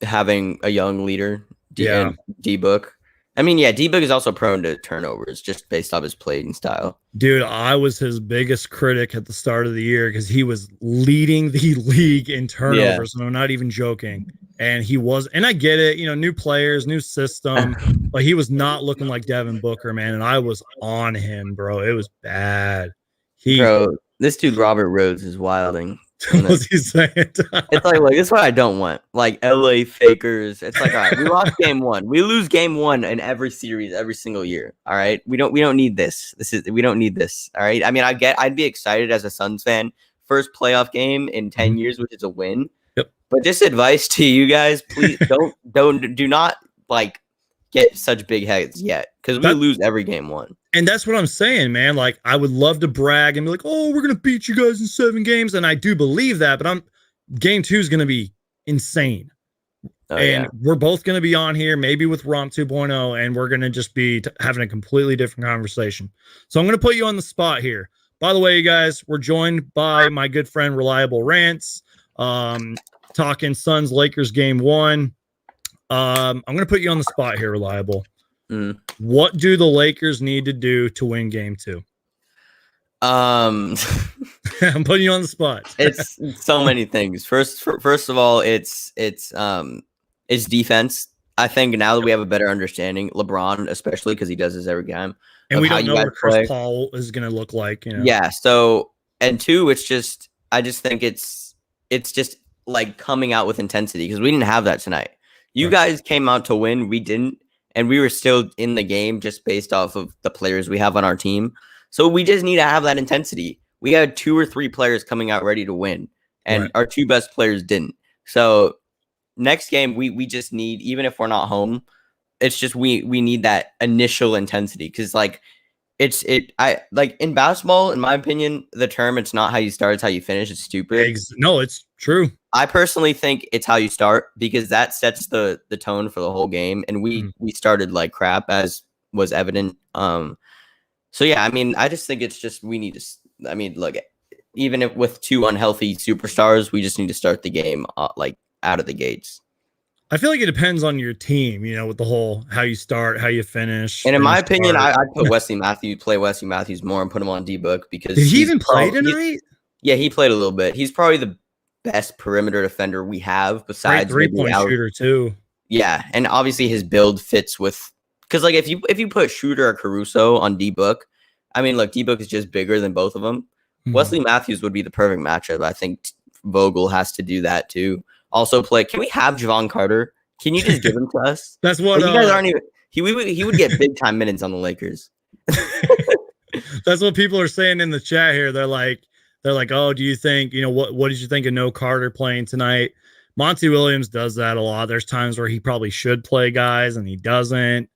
having a young leader, D-Book. I mean, D-Book is also prone to turnovers just based off his playing style. Dude, I was his biggest critic at the start of the year, because he was leading the league in turnovers, and I'm not even joking. And he was, and I get it, new players, new system, but he was not looking like Devin Booker, man. And I was on him, bro. It was bad. Bro, this dude Robert Rhodes is wilding. What's he saying? It's like, look, this is what I don't want. Like LA fakers. It's like, all right, we lost game 1. We lose game 1 in every series, every single year. All right. We don't need this. We don't need this. All right. I mean, I'd be excited as a Suns fan. First playoff game in 10 years, which is a win. Yep. But this advice to you guys, please do not like get such big heads yet, because we lose every game 1. And that's what I'm saying, man. Like, I would love to brag and be like, oh, we're gonna beat you guys in 7 games, and I do believe that, but game 2 is gonna be insane. We're both going to be on here, maybe with Romp 2.0, and we're going to just be having a completely different conversation. So I'm going to put you on the spot here. By the way, you guys, we're joined by my good friend Reliable Rants, talking Suns Lakers game 1. I'm going to put you on the spot here, Reliable. What do the Lakers need to do to win game 2? I'm putting you on the spot. It's so many things. First of all, it's defense. I think now that we have a better understanding, LeBron especially, because he does this every game, and we don't know what Chris Paul is going to look like. You know? Yeah. So, and 2, I just think it's just like coming out with intensity, because we didn't have that tonight. You guys came out to win, we didn't, and we were still in the game just based off of the players we have on our team. So we just need to have that intensity. We had 2 or 3 players coming out ready to win, and our 2 best players didn't. So next game, we just need, even if we're not home, it's just we need that initial intensity, because like I like in basketball, in my opinion, the term "it's not how you start, it's how you finish" is stupid. No, it's true. I personally think it's how you start, because that sets the tone for the whole game, and we started like crap, as was evident. So yeah, I mean, I just think it's just we need to. I mean, look, even if with 2 unhealthy superstars, we just need to start the game like out of the gates. I feel like it depends on your team, you know, with the whole how you start, how you finish. And in my opinion, I'd put Wesley Matthews more and put him on D-Book, because did he even play tonight? Yeah, he played a little bit. He's probably the best perimeter defender we have, besides 3-point shooter too. Yeah, and obviously his build fits with, because like if you put Shooter or Caruso on D-Book, I mean, look, D-Book is just bigger than both of them. Wesley Matthews would be the perfect matchup. I think Vogel has to do that too. Also play. Can we have Javon Carter? Can you just give him to us? That's what you guys aren't even. He would get big time minutes on the Lakers. That's what people are saying in the chat here. They're like, oh, do you think, you know, what did you think of no Carter playing tonight? Monty Williams does that a lot. There's times where he probably should play guys and he doesn't.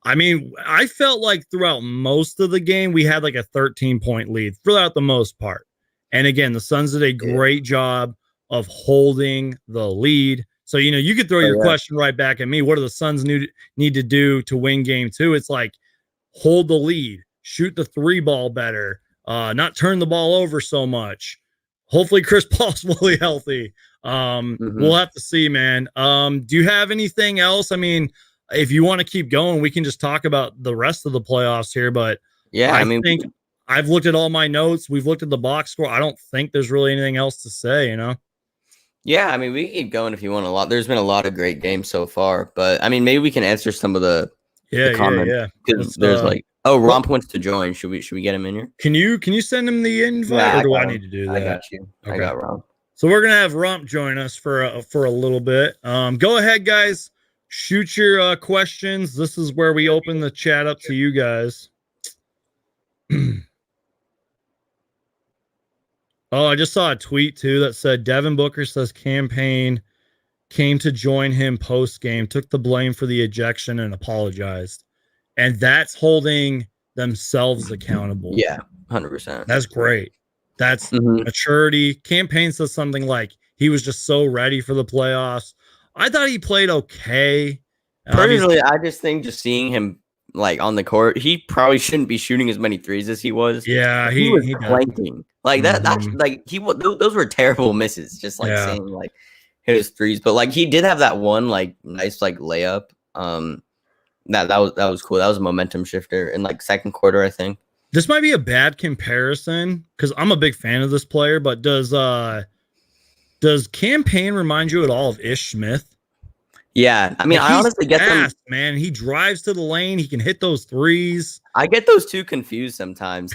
I mean, I felt like throughout most of the game, we had like a 13-point lead throughout the most part. And again, the Suns did a great job of holding the lead. So, you know, you could throw your question right back at me. What do the Suns need to do to win game 2? It's like, hold the lead, shoot the 3 ball better, not turn the ball over so much. Hopefully Chris Paul's fully healthy. We'll have to see, man. Do you have anything else? I mean, if you want to keep going, we can just talk about the rest of the playoffs here. But yeah, I think I've looked at all my notes. We've looked at the box score. I don't think there's really anything else to say, you know? Yeah, I mean, we can keep going if you want a lot. There's been a lot of great games so far, but I mean, maybe we can answer some of the comments. Yeah. Because there's Romp wants to join. Should we get him in here? Can you send him the invite, or do I need to do that? I got you. Okay. I got Romp. So we're gonna have Romp join us for a little bit. Go ahead, guys. Shoot your questions. This is where we open the chat up to you guys. Oh, I just saw a tweet too that said Devin Booker says campaign came to join him post game, took the blame for the ejection and apologized. And that's holding themselves accountable. Yeah, 100%. That's great. That's maturity. Campaign says something like he was just so ready for the playoffs. I thought he played okay. Personally, I just think just seeing him like on the court, he probably shouldn't be shooting as many threes as he was. Yeah, he was clanking like that. That's like those were terrible misses. Just like seeing like his threes, but like he did have that one like nice like layup. That was cool. That was a momentum shifter in like second quarter, I think. This might be a bad comparison because I'm a big fan of this player, but does Campaign remind you at all of Ish Smith? Yeah, I mean, I honestly get them. Man, he drives to the lane. He can hit those threes. I get those two confused sometimes.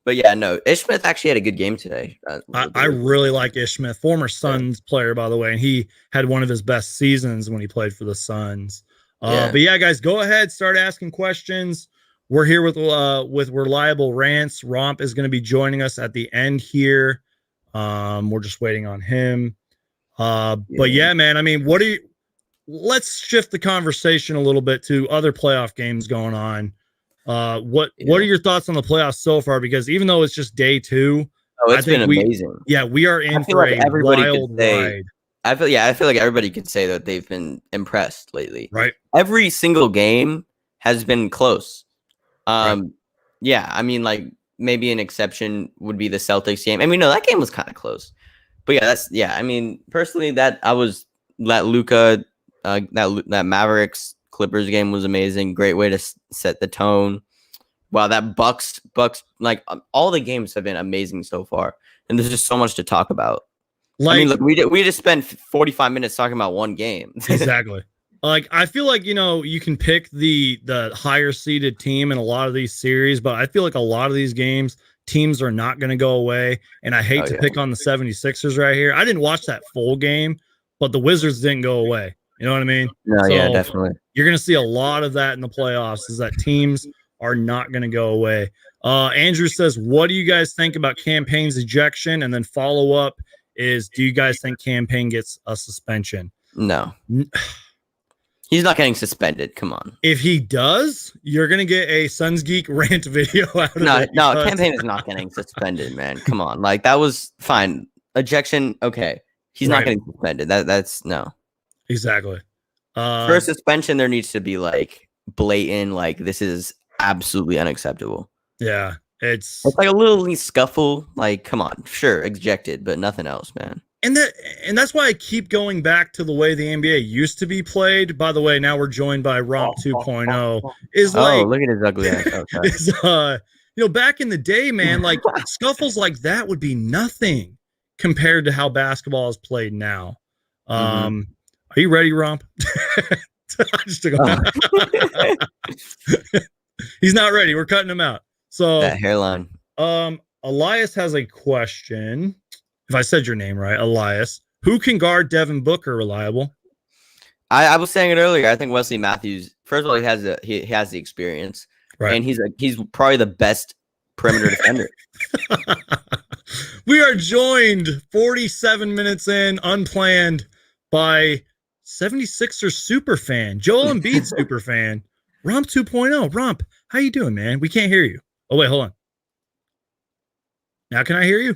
But yeah, no, Ish Smith actually had a good game today. I really like Ish Smith, former Suns player, by the way, and he had one of his best seasons when he played for the Suns. But yeah, guys, go ahead, start asking questions. We're here with Reliable Rants. Romp is going to be joining us at the end here. We're just waiting on him. But yeah, man, I mean, let's shift the conversation a little bit to other playoff games going on. What are your thoughts on the playoffs so far? Because even though it's just day 2, it's been amazing. We are in for a wild ride. I feel like everybody could say that they've been impressed lately. Right. Every single game has been close. Right. Yeah, I mean, like maybe an exception would be the Celtics game. I mean, no, that game was kind of close. But yeah, I mean, personally, that Luka, that Mavericks Clippers game was amazing. Great way to set the tone. Wow, that Bucks, like all the games have been amazing so far, and there's just so much to talk about. Like, I mean, look, we just spent 45 minutes talking about one game. Exactly. Like, I feel like, you can pick the higher seeded team in a lot of these series, but I feel like a lot of these games, teams are not going to go away. And I hate to pick on the 76ers right here. I didn't watch that full game, but the Wizards didn't go away. You know what I mean? No, yeah, definitely. You're going to see a lot of that in the playoffs, is that teams are not going to go away. Andrew says, what do you guys think about Campaign's ejection? And then follow up is, do you guys think Campaign gets a suspension? No. He's not getting suspended. Come on. If he does, you're going to get a Suns Geek rant video out of it. No, Campaign is not getting suspended, man. Come on. Like, that was fine. Ejection, okay. He's not getting suspended. That's no. Exactly. For a suspension, there needs to be, like, blatant, like, this is absolutely unacceptable. Yeah. It's like a little scuffle. Like, come on. Sure, ejected, but nothing else, man. And that's why I keep going back to the way the NBA used to be played. By the way, now we're joined by Romp 2.0. Look at his ugly ass. Okay. Back in the day, man, like scuffles like that would be nothing compared to how basketball is played now. Are you ready, Romp? He's not ready. We're cutting him out. So that hairline. Elias has a question. If I said your name right, Elias, who can guard Devin Booker reliable? I was saying it earlier. I think Wesley Matthews. First of all, he has the experience, right? And he's probably the best perimeter defender. We are joined 47 minutes in, unplanned, by 76ers super fan, Joel Embiid super fan, Romp 2.0. Romp, how you doing, man? We can't hear you. Oh wait, hold on. Now can I hear you?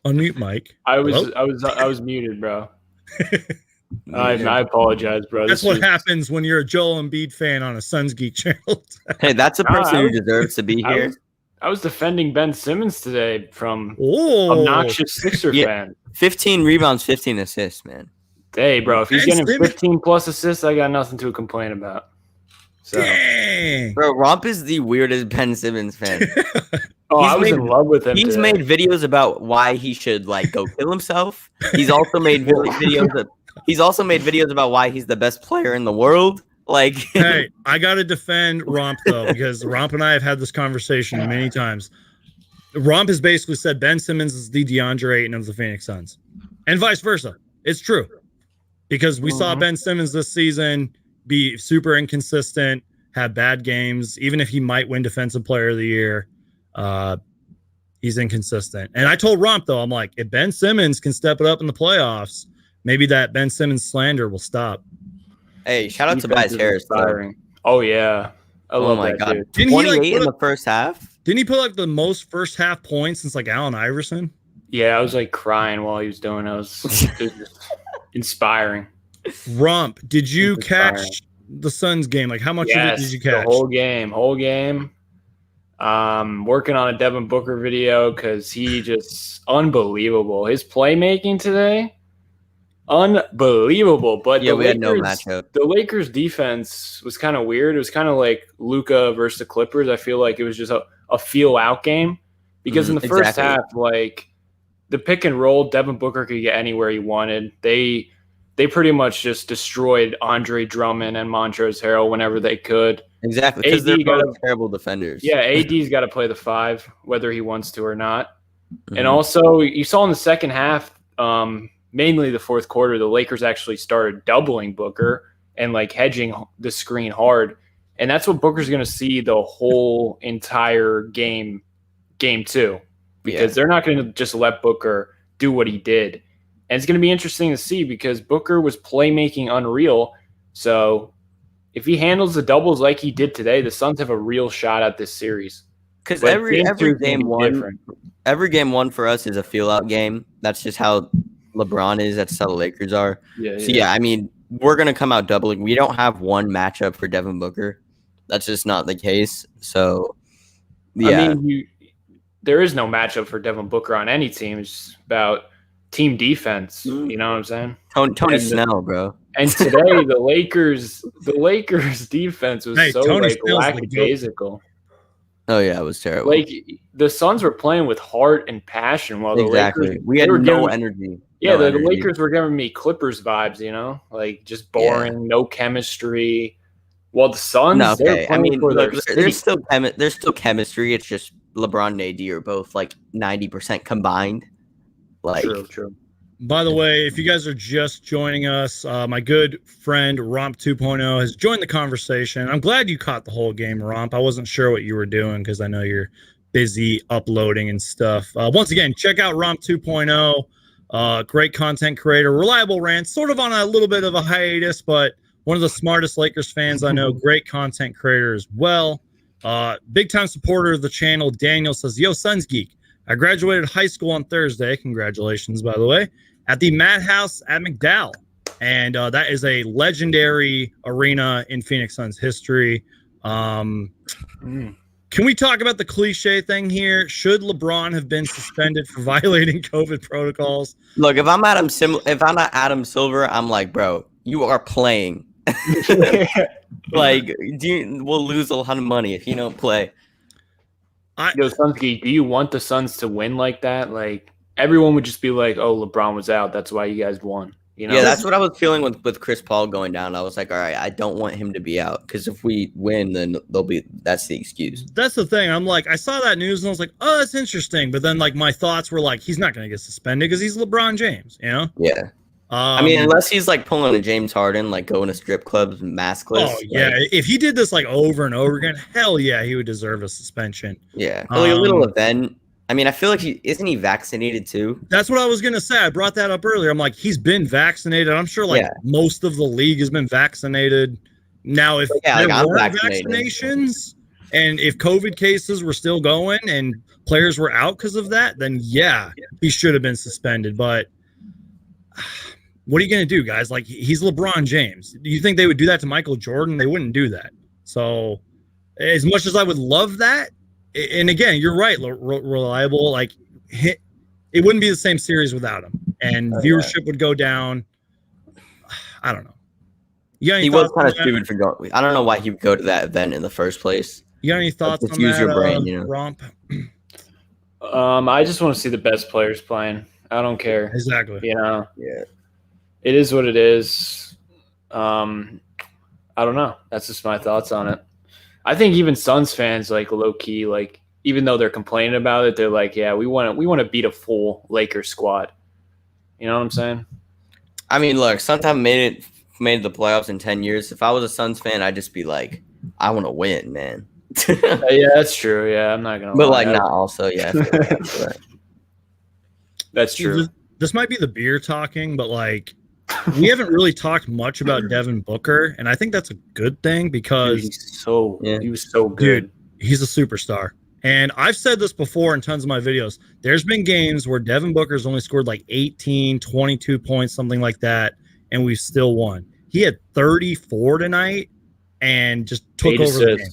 Unmute mic. I was muted, bro. I apologize, bro. That's what happens when you're a Joel Embiid fan on a Suns Geek channel. Hey, that's a person who deserves to be here. I was defending Ben Simmons today from obnoxious Sixer fan. 15 rebounds, 15 assists, man. Hey, bro, if he's getting 15 plus assists, I got nothing to complain about. So, dang. Bro, Romp is the weirdest Ben Simmons fan. I was in love with him. He's made videos about why he should go kill himself. He's also made videos. He's also made videos about why he's the best player in the world. Hey, I gotta defend Romp though, because Romp and I have had this conversation many times. Romp has basically said Ben Simmons is the DeAndre Ayton of the Phoenix Suns, and vice versa. It's true, because we saw Ben Simmons this season be super inconsistent, have bad games. Even if he might win Defensive Player of the Year, he's inconsistent. And I told Romp though, I'm like, if Ben Simmons can step it up in the playoffs, maybe that Ben Simmons slander will stop. Hey, shout out to Tobias Harris. Oh yeah, I love my that god, dude. 28 in the first half. Didn't he put the most first half points since Allen Iverson? Yeah, I was crying while he was doing it. It was inspiring. Romp, did you catch the Suns game? How much of it did you catch? The whole game. Working on a Devin Booker video because he just unbelievable. His playmaking today. Unbelievable, but we had no matchup. The Lakers defense was kind of weird. It was kind of like Luka versus the Clippers. I feel like it was just a feel out game because in the first half, the pick and roll, Devin Booker could get anywhere he wanted. They pretty much just destroyed Andre Drummond and Montrezl Harrell whenever they could. Exactly, because they're both terrible defenders. Yeah, AD's got to play the 5, whether he wants to or not. And also, you saw in the second half. Mainly the fourth quarter, the Lakers actually started doubling Booker and hedging the screen hard. And that's what Booker's going to see the whole entire game 2, because they're not going to just let Booker do what he did. And it's going to be interesting to see because Booker was playmaking unreal. So if he handles the doubles like he did today, the Suns have a real shot at this series. Because every game one for us is a feel-out game. That's just how LeBron is. That's how the Lakers are. Yeah, I mean, we're going to come out doubling. We don't have one matchup for Devin Booker. That's just not the case. So, yeah. I mean, there is no matchup for Devin Booker on any team. It's about team defense. You know what I'm saying? Tony Snell, bro. And today, the Lakers defense was lackadaisical. Oh, yeah, it was terrible. Like, the Suns were playing with heart and passion while the Lakers... We had no energy. Yeah, the Lakers were giving me Clippers vibes, like just boring, no chemistry. While the Suns, there's still chemistry. It's just LeBron and AD are both like 90% combined. Like, true. By the way, if you guys are just joining us, my good friend Romp 2.0 has joined the conversation. I'm glad you caught the whole game, Romp. I wasn't sure what you were doing because I know you're busy uploading and stuff. Once again, check out Romp 2.0. Great content creator, reliable rants, sort of on a little bit of a hiatus, but one of the smartest Lakers fans I know. Great content creator as well. Big time supporter of the channel. Daniel says, "Yo, Suns Geek. I graduated high school on Thursday. Congratulations, by the way. At the Madhouse at McDowell. And that is a legendary arena in Phoenix Suns history. Can we talk about the cliche thing here? Should LeBron have been suspended for violating COVID protocols? Look, if I'm not Adam Silver, I'm like, bro, you are playing. Like, we'll lose a lot of money if you don't play. Suns Geek, do you want the Suns to win like that? Like, everyone would just be like, "Oh, LeBron was out. That's why you guys won." Yeah, that's what I was feeling with Chris Paul going down. I was like, all right, I don't want him to be out because if we win, then that's the excuse. That's the thing. I'm like, I saw that news and I was like, oh, that's interesting. But then like my thoughts were like, he's not going to get suspended because he's LeBron James, Yeah. I mean, unless he's like pulling a James Harden, like going to strip clubs, maskless. Oh yeah, if he did this like over and over again, hell yeah, he would deserve a suspension. Yeah, like a little event. I mean, I feel like isn't he vaccinated too? That's what I was gonna say. I brought that up earlier. I'm like, he's been vaccinated. I'm sure most of the league has been vaccinated. Now, if there weren't vaccinations and if COVID cases were still going and players were out because of that, then he should have been suspended. But what are you going to do, guys? Like, he's LeBron James. Do you think they would do that to Michael Jordan? They wouldn't do that. So as much as I would love that, and again, you're right, reliable, like, it wouldn't be the same series without him. And viewership would go down. I don't know. He was kind of stupid for going. I don't know why he would go to that event in the first place. You got any thoughts on that, use your brain, Romp? I just want to see the best players playing. I don't care. Exactly. Yeah. It is what it is. I don't know. That's just my thoughts on it. I think even Suns fans, like, low key, like, even though they're complaining about it, they're like, yeah, we want to beat a full Lakers squad. You know what I'm saying? I mean, look, Suns haven't made the playoffs in 10 years. If I was a Suns fan, I'd just be like, I want to win, man. Yeah, that's true. Yeah, I'm not gonna. But lie. Not also, yeah. That's true. This might be the beer talking, but like, we haven't really talked much about Devin Booker, and I think that's a good thing because he was so good. Dude, he's a superstar. And I've said this before in tons of my videos. There's been games where Devin Booker's only scored like 18, 22 points, something like that, and we've still won. He had 34 tonight and just took over the game.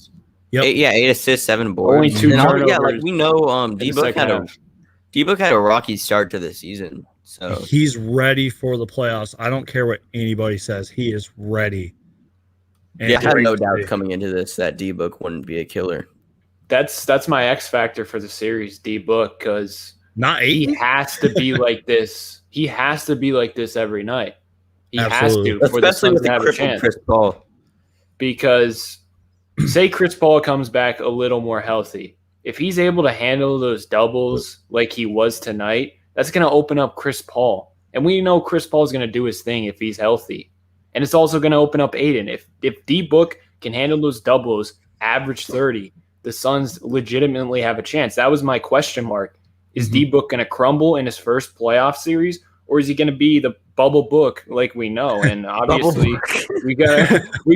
Yep. 8 assists, 7 boards. Only 2 turnovers. Yeah, like we know D-Book had a rocky start to the season. So he's ready for the playoffs. I don't care what anybody says. He is ready. And I have no doubt coming into this that D-Book wouldn't be a killer. That's my X factor for the series, D-Book, because he has to be like this. He has to be like this every night. He Absolutely. has to for the Suns to have a chance. Chris Paul. Because say Chris Paul comes back a little more healthy. If he's able to handle those doubles like he was tonight, that's going to open up Chris Paul. And we know Chris Paul is going to do his thing if he's healthy. And it's also going to open up Ayton. If D-Book can handle those doubles, average 30, the Suns legitimately have a chance. That was my question mark. Is D-Book going to crumble in his first playoff series, or is he going to be the bubble book like we know? And obviously, we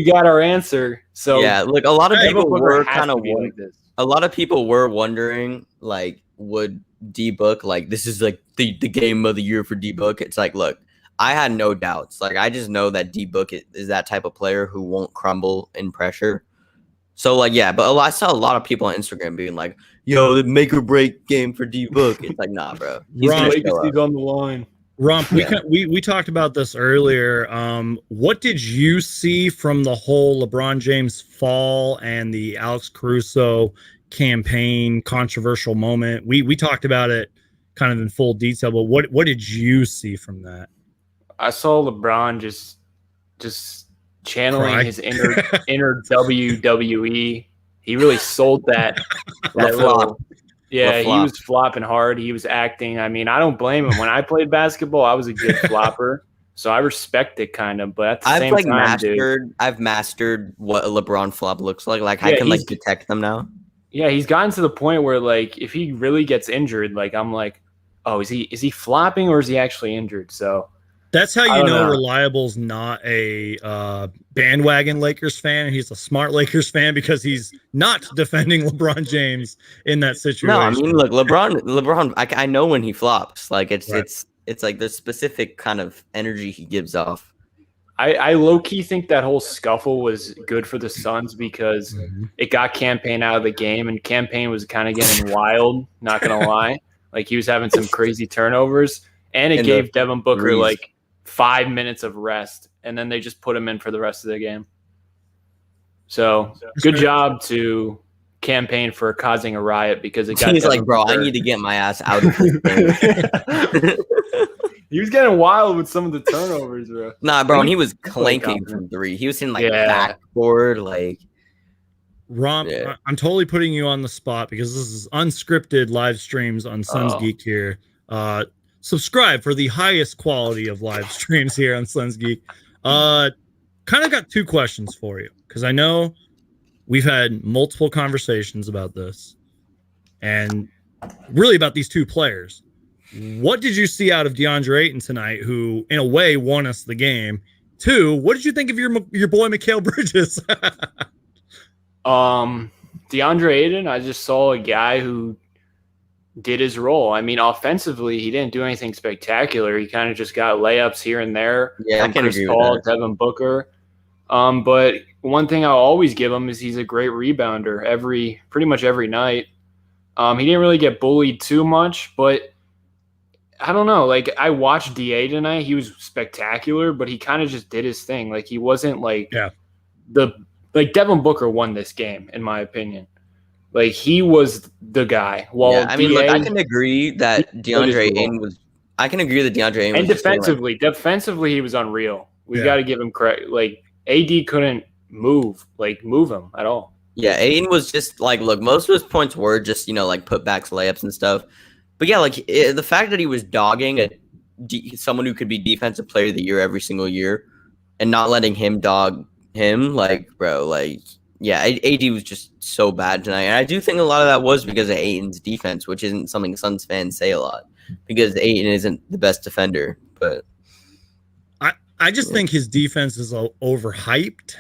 got our answer. So yeah, look, a lot of people were kind of like this. A lot of people were wondering, like, would D-Book, like, this is like the game of the year for D-Book. It's like, look, I had no doubts. Like, I just know that D-Book is that type of player who won't crumble in pressure. So, like, yeah, but I saw a lot of people on Instagram being like, yo, the make or break game for D-Book. It's like, nah, bro. He's on the line. Romp, we talked about this earlier. What did you see from the whole LeBron James fall and the Alex Caruso campaign controversial moment? We talked about it kind of in full detail, but what did you see from that? I saw LeBron just channeling his inner WWE. He really sold that little. Yeah, he was flopping hard. He was acting. I mean, I don't blame him. When I played basketball, I was a good flopper, so I respect it kind of. But at the same time, I've mastered what a LeBron flop looks like. Like, I can, like, detect them now. Yeah, he's gotten to the point where, like, if he really gets injured, like, I'm like, oh, is he flopping or is he actually injured? So that's how you know Reliable's not a bandwagon Lakers fan. He's a smart Lakers fan because he's not defending LeBron James in that situation. No, I mean, look, LeBron. I know when he flops. Like, it's like the specific kind of energy he gives off. I low key think that whole scuffle was good for the Suns because it got Campaign out of the game, and Campaign was kind of getting wild. Not gonna lie, like, he was having some crazy turnovers, and it gave Devin Booker like 5 minutes of rest, and then they just put him in for the rest of the game. So good job to Campaign for causing a riot because it got. He's like, bro, I need to get my ass out of this thing. He was getting wild with some of the turnovers, bro. Nah, bro, and he was clanking from three. He was hitting like backboard, like. Romp, I'm totally putting you on the spot because this is unscripted live streams on Suns Geek here. Subscribe for the highest quality of live streams here on Suns Geek. Kind of got two questions for you because I know we've had multiple conversations about this and really about these two players. What did you see out of Deandre Ayton tonight, who in a way won us the game? Two, what did you think of your boy Mikal Bridges? Deandre Ayton, I just saw a guy who did his role. I mean, offensively, he didn't do anything spectacular. He kind of just got layups here and there. Yeah, I can agree with that. Devin Booker. But one thing I'll always give him is he's a great rebounder pretty much every night. He didn't really get bullied too much, but I don't know. Like, I watched DA tonight. He was spectacular, but he kind of just did his thing. Like, he wasn't like Devin Booker won this game, in my opinion. Like, he was the guy. Well, I mean, look, I can agree that DeAndre Ayton was. I can agree that DeAndre Ayton was. And defensively, he was unreal. We got to give him credit. Like, AD couldn't move him at all. Yeah, Ayton was just like, look, most of his points were just, like putbacks, layups, and stuff. But yeah, like the fact that he was dogging someone who could be defensive player of the year every single year, and not letting him dog him, like, bro, like. Yeah, AD was just so bad tonight. And I do think a lot of that was because of Ayton's defense, which isn't something Suns fans say a lot because Ayton isn't the best defender. But I just think his defense is overhyped.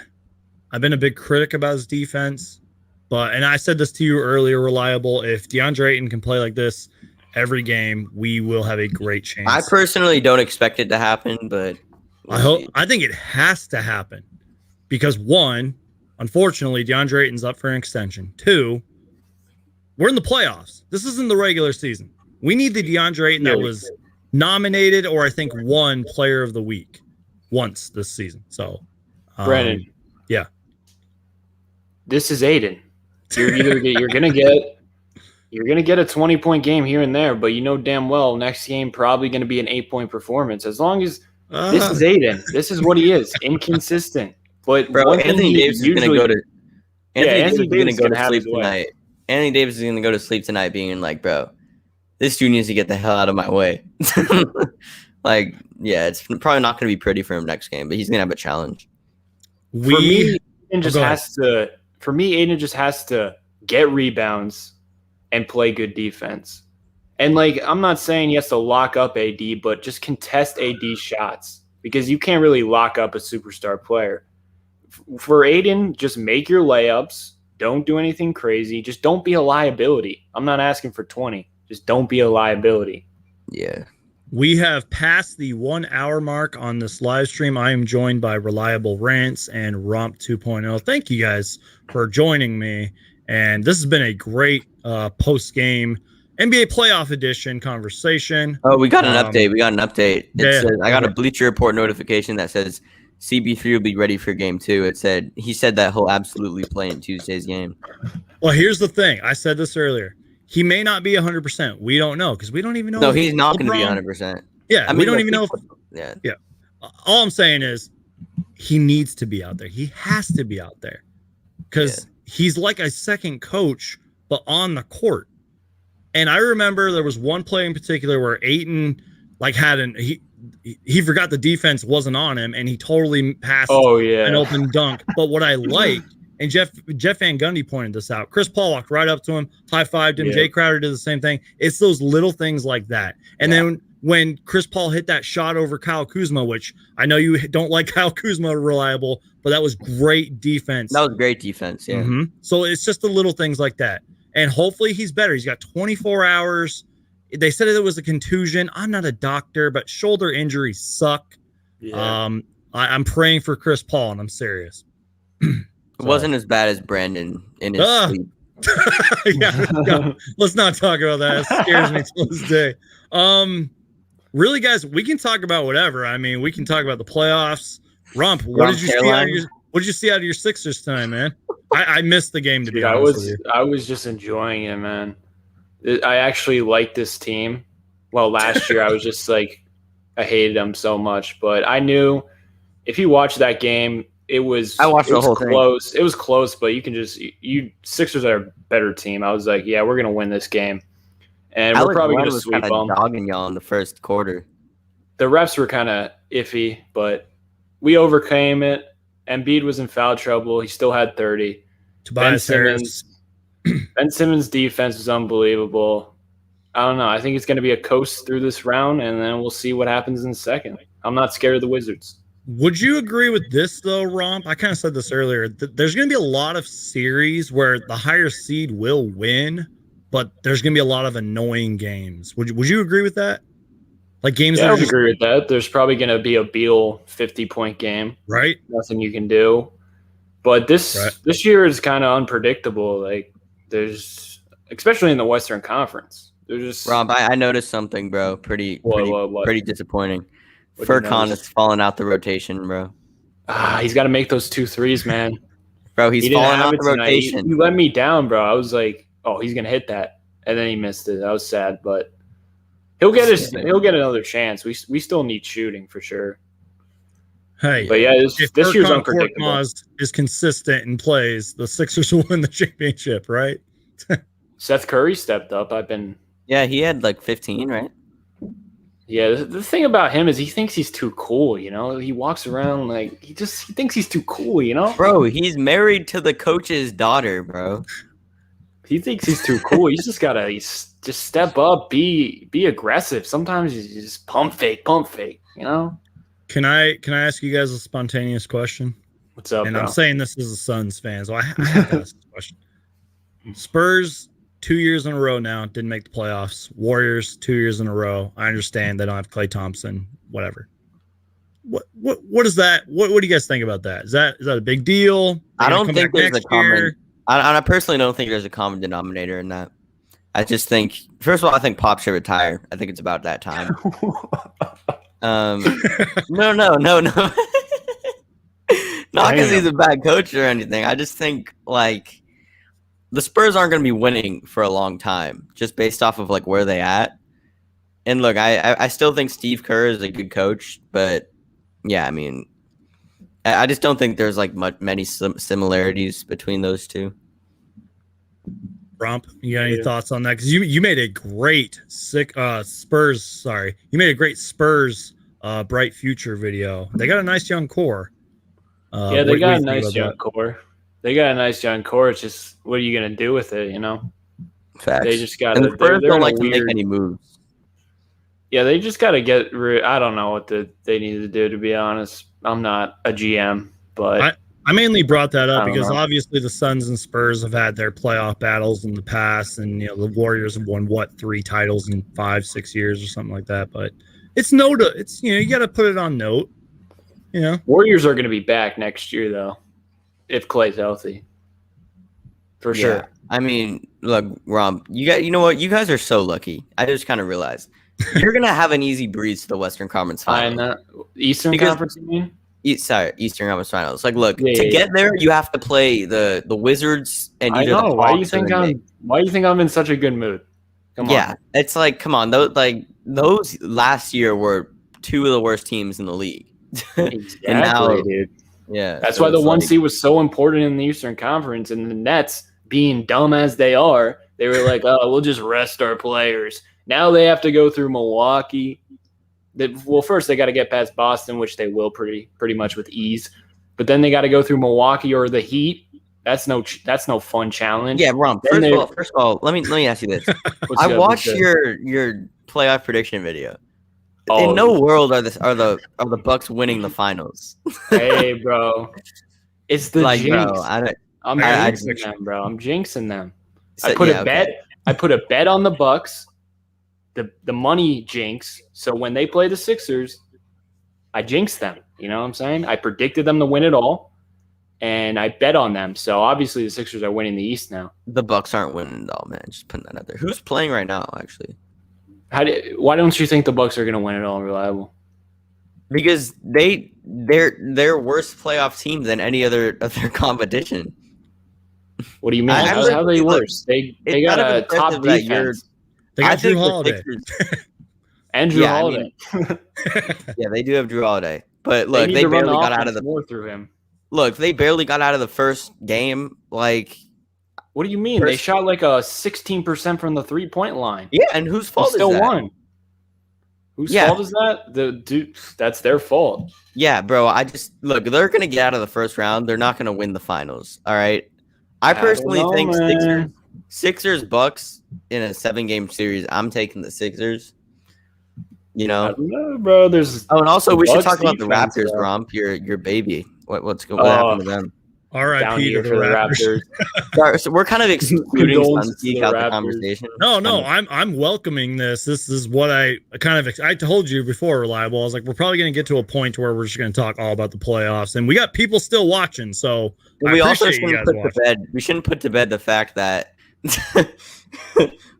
I've been a big critic about his defense. And I said this to you earlier, Reliable, if DeAndre Ayton can play like this every game, we will have a great chance. I personally don't expect it to happen, but I think it has to happen because one, unfortunately, DeAndre Ayton's up for an extension. Two, we're in the playoffs. This isn't the regular season. We need the DeAndre Ayton that was nominated or I think won Player of the Week once this season. So, Brandon, yeah, this is Ayton. You're gonna get a 20-point game here and there, but you know damn well next game probably going to be an 8-point performance. As long as this is Ayton, this is what he is, inconsistent. But bro, Anthony Davis is going to go to sleep tonight. Anthony Davis is going to go to sleep tonight being like, bro, this dude needs to get the hell out of my way. Like, yeah, it's probably not going to be pretty for him next game, but he's going to have a challenge. For me, Ayton just has to get rebounds and play good defense. And like, I'm not saying he has to lock up AD, but just contest AD shots because you can't really lock up a superstar player. For Ayton, just make your layups. Don't do anything crazy. Just don't be a liability. I'm not asking for 20. Just don't be a liability. Yeah. We have passed the 1 hour mark on this live stream. I am joined by Reliable Rants and Romp 2.0. Thank you guys for joining me. And this has been a great post-game NBA playoff edition conversation. Oh, we got an update. I got a Bleacher Report notification that says CB3 will be ready for game 2. He said that he'll absolutely play in Tuesday's game. Well, here's the thing. I said this earlier. He may not be 100%. We don't know because we don't even know. No, he's not going to be 100%. Yeah, I mean, we don't even know. Yeah. All I'm saying is he needs to be out there. He has to be out there because he's like a second coach, but on the court. And I remember there was one play in particular where Ayton he forgot the defense wasn't on him, and he totally passed an open dunk. But what I like. And Jeff Van Gundy pointed this out. Chris Paul walked right up to him, high-fived him. Yeah. Jay Crowder did the same thing. It's those little things like that. And then when Chris Paul hit that shot over Kyle Kuzma, which I know you don't like Kyle Kuzma Reliable, but that was great defense. That was great defense, yeah. Mm-hmm. So it's just the little things like that. And hopefully he's better. He's got 24 hours. They said it was a contusion. I'm not a doctor, but shoulder injuries suck. Yeah. I'm praying for Chris Paul, and I'm serious. It wasn't as bad as Brandon in his sleep. Yeah, let's not talk about that. It scares me to this day. Really, guys, we can talk about whatever. I mean, we can talk about the playoffs. Romp, what did you see out of your Sixers tonight, man? I missed the game to be honest with you. I was just enjoying it, man. I actually like this team. Well, last year I was just like, I hated them so much, but I knew if you watch that game. I watched the whole close. Thing. It was close, but Sixers are a better team. I was like, yeah, we're gonna win this game, and we're probably gonna sweep them. Dogging y'all in the first quarter. The refs were kind of iffy, but we overcame it. Embiid was in foul trouble. He still had 30. Ben Simmons' defense was unbelievable. I don't know. I think it's gonna be a coast through this round, and then we'll see what happens in the second. I'm not scared of the Wizards. Would you agree with this, though, Romp? I kind of said this earlier. There's going to be a lot of series where the higher seed will win, but there's going to be a lot of annoying games. Would you agree with that? Like games I would agree with that. There's probably going to be a Beal 50-point game. Right. Nothing you can do. But this year is kind of unpredictable. Like especially in the Western Conference. Romp, I noticed something, bro. Pretty disappointing. Furkan is falling out the rotation, bro. He's got to make those 2 threes, man. Bro, he's falling out the rotation. He let me down, bro. I was like, oh, he's gonna hit that, and then he missed it. I was sad, but he'll get another chance. We still need shooting for sure. Hey, but yeah, this year's unpredictable. Is consistent and plays, the Sixers will win the championship, right? Seth Curry stepped up. Yeah, he had like 15, right? Yeah, the thing about him is he thinks he's too cool, you know? He walks around like he thinks he's too cool, you know? Bro, he's married to the coach's daughter, bro. He thinks he's too cool. He's just got to just step up, be aggressive. Sometimes you just pump fake, you know? Can I ask you guys a spontaneous question? What's up, And bro? I'm saying this as a Suns fan, so I have to ask this question. Spurs 2 years in a row now didn't make the playoffs. Warriors 2 years in a row. I understand they don't have Klay Thompson. Whatever. What is that? What do you guys think about that? Is that a big deal? I don't think there's a common. I personally don't think there's a common denominator in that. I just think, first of all, I think Pop should retire. I think it's about that time. No. Not because he's a bad coach or anything. I just think like. The Spurs aren't going to be winning for a long time, just based off of like where they at. And look, I still think Steve Kerr is a good coach, but yeah, I mean, I just don't think there's like many similarities between those two. Romp, you got any thoughts on that? Because you made a great Spurs. Sorry, you made a great Spurs bright future video. They got a nice young core. Yeah, they got a nice young core. They got a nice young core. It's just, what are you going to do with it, you know? Facts. They just got to. And the Spurs don't like to make any moves. Yeah, they just got to get rid. I don't know what they need to do, to be honest. I'm not a GM, but I mainly brought that up because obviously the Suns and Spurs have had their playoff battles in the past, and the Warriors have won 3 titles in 5-6 years or something like that. But it's you got to put it on note. Warriors are going to be back next year though, if Clay's healthy. For sure. I mean, look, Romp, you know what? You guys are so lucky. I just kind of realized you're gonna have an easy breeze to the Western Conference Finals. Eastern Conference, you mean? Eastern Conference Finals. Like, look, to get there, you have to play the Wizards and I know. Why do you think I'm in such a good mood? Come on. Yeah, it's like, come on. Those last year were 2 of the worst teams in the league. Exactly, and now, dude. Yeah, that's why the 1 seed was so important in the Eastern Conference, and the Nets, being dumb as they are, they were like, "Oh, we'll just rest our players." Now they have to go through Milwaukee. First they got to get past Boston, which they will pretty much with ease. But then they got to go through Milwaukee or the Heat. That's no fun challenge. Yeah, Romp. First of all, let me ask you this. I watched your playoff prediction video. In no world are the Bucks winning the finals. Hey, bro, it's the jinx. Bro, I'm jinxing them, bro. I'm jinxing them. I put a bet on the Bucks. The money jinx. So when they play the Sixers, I jinx them. You know what I'm saying? I predicted them to win it all, and I bet on them. So obviously the Sixers are winning the East now. The Bucks aren't winning it all, man. Just putting that out there. Who's playing right now, actually? Why don't you think the Bucks are going to win it all, Reliable? Because they're worse playoff team than any other of their competition. What do you mean? How are they worse? They got a top defense. They got Drew Holiday. And Drew Holiday. Yeah, they do have Drew Holiday. But look, they barely got out of through him. Look, they barely got out of the first game. Like, what do you mean? They shot like a 16% from the 3-point line. Yeah, and whose fault is that? Still won. Whose fault is that? That's their fault. Yeah, bro. Look, they're gonna get out of the first round. They're not gonna win the finals. All right. I personally think Sixers Bucks in a 7-game series. I'm taking the Sixers. I don't know, bro. And also we should talk about the Raptors, Romp. Your baby. What happened to them? R.I.P. to the Raptors. Sorry, so we're kind of excluding Sunseek out the conversation. No, I'm welcoming this. This is what I told you before, Reliable. I was like, we're probably going to get to a point where we're just going to talk all about the playoffs, and we got people still watching. So we also shouldn't put to bed the fact that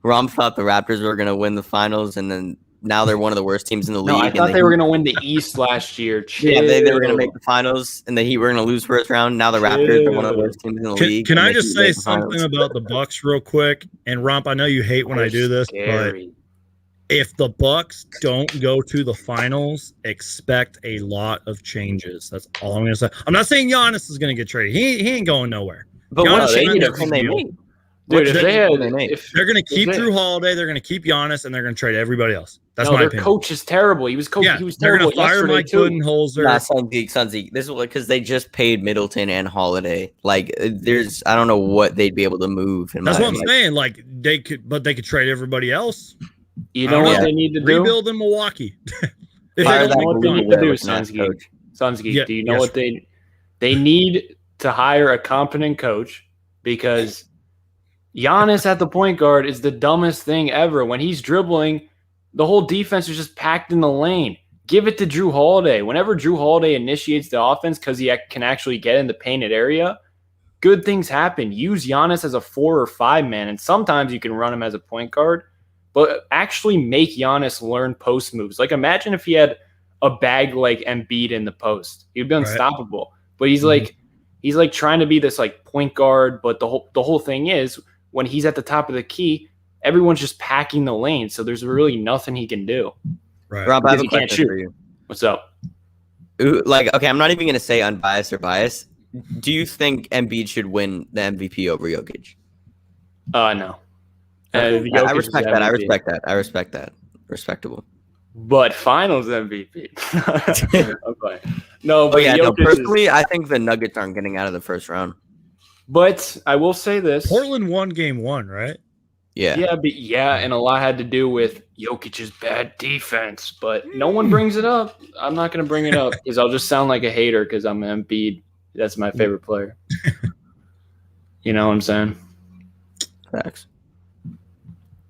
Rom thought the Raptors were going to win the finals, and then now they're one of the worst teams in the league. I thought they were going to win the East last year. Yeah, they were going to make the finals, and the Heat were going to lose first round. Now the Raptors are one of the worst teams in the league. Can I just say something about the Bucks real quick? And Romp, I know you hate when I do this, but if the Bucks don't go to the finals, expect a lot of changes. That's all I'm going to say. I'm not saying Giannis is going to get traded. He ain't going nowhere. But what they make? Dude, they're going to keep Drew Holiday, they're going to keep Giannis, and they're going to trade everybody else. That's my opinion. Their coach is terrible. He was terrible. They're going to fire Mike Budenholzer. Sunseek. This is because they just paid Middleton and Holiday. Like, I don't know what they'd be able to move. That's what I'm saying. Like, they could trade everybody else. You know what they need to do? Rebuild in Milwaukee. Fire that what they need to do, Sunseek. Do you know what they need to hire a competent coach, because Giannis at the point guard is the dumbest thing ever. When he's dribbling, the whole defense is just packed in the lane. Give it to Drew Holiday. Whenever Drew Holiday initiates the offense because he can actually get in the painted area, good things happen. Use Giannis as a 4 or 5 man, and sometimes you can run him as a point guard, but actually make Giannis learn post moves. Like, imagine if he had a bag like Embiid in the post. He'd be unstoppable. But he's like trying to be this like point guard, but the whole thing is, when he's at the top of the key, everyone's just packing the lane, so there's really nothing he can do. Right. Rob, I have a question for you. What's up? Okay, I'm not even going to say unbiased or biased. Do you think Embiid should win the MVP over Jokic? No. I respect that. Respectable. But Finals MVP. Okay. No, but personally, I think the Nuggets aren't getting out of the first round. But I will say this: Portland won game 1, right? And a lot had to do with Jokic's bad defense, but no one brings it up. I'm not going to bring it up because I'll just sound like a hater because I'm an Embiid. That's my favorite player. You know what I'm saying? Facts.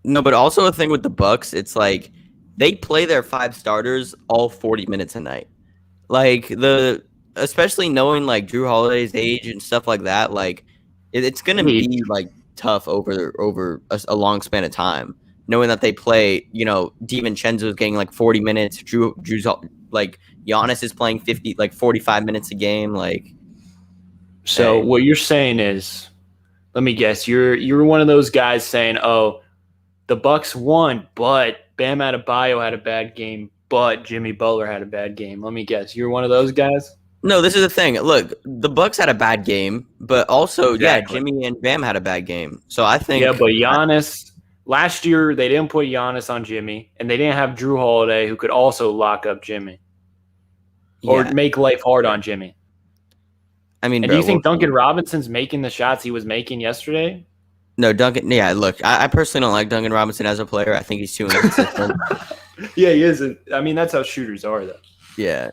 No, but also a thing with the Bucks, it's like they play their 5 starters all 40 minutes a night. Like especially knowing like Drew Holiday's age and stuff like that, like it's gonna be like tough over a long span of time. Knowing that they play, DiVincenzo's getting like 40 minutes, Drew's like Giannis is playing 45 minutes a game, like. So what you're saying is, let me guess, you're one of those guys saying, "Oh, the Bucks won, but Bam Adebayo had a bad game, but Jimmy Butler had a bad game." Let me guess, you're one of those guys? No, this is the thing. Look, the Bucks had a bad game, but also, Jimmy and Bam had a bad game. So I think but Giannis last year they didn't put Giannis on Jimmy, and they didn't have Drew Holiday who could also lock up Jimmy or make life hard on Jimmy. I mean, do you think Duncan Robinson's making the shots he was making yesterday? No, Duncan. Yeah, look, I personally don't like Duncan Robinson as a player. I think he's too inconsistent. Yeah, he isn't. I mean, that's how shooters are, though. Yeah.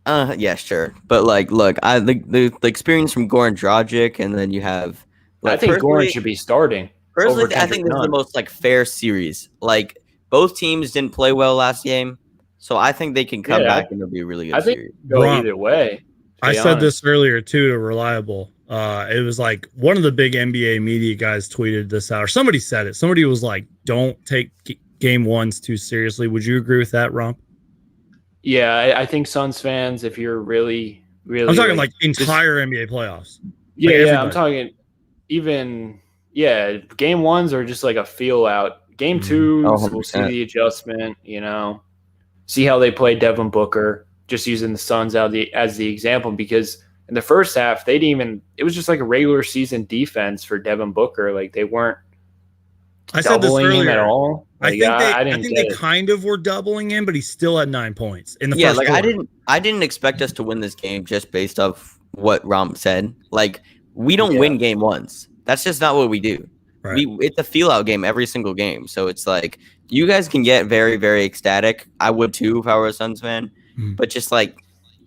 Yeah, sure. But look, the experience from Goran Dragic, and then you have. I think Goran should be starting. Personally, I think this is the most fair series. Like both teams didn't play well last game, so I think they can come back and it'll be a really good series. Go either way. I said this earlier too to Reliable. It was like one of the big NBA media guys tweeted this out, or somebody said it. Somebody was like, "Don't take game ones too seriously." Would you agree with that, Romp? Yeah, I think Suns fans, if you're really, I'm talking like entire NBA playoffs. Yeah, I'm talking even game ones are just like a feel out. Game twos, we'll see the adjustment. See how they play Devin Booker. Just using the Suns as the example, because in the first half it was just like a regular season defense for Devin Booker. Like they weren't doubling him at all. Like, I think they kind of were doubling him, but he still had 9 points in the first quarter. I didn't expect us to win this game just based off what Romp said. Like we don't win game ones. That's just not what we do. Right. It's a feel out game every single game. So it's like you guys can get very, very ecstatic. I would too if I were a Suns fan. But just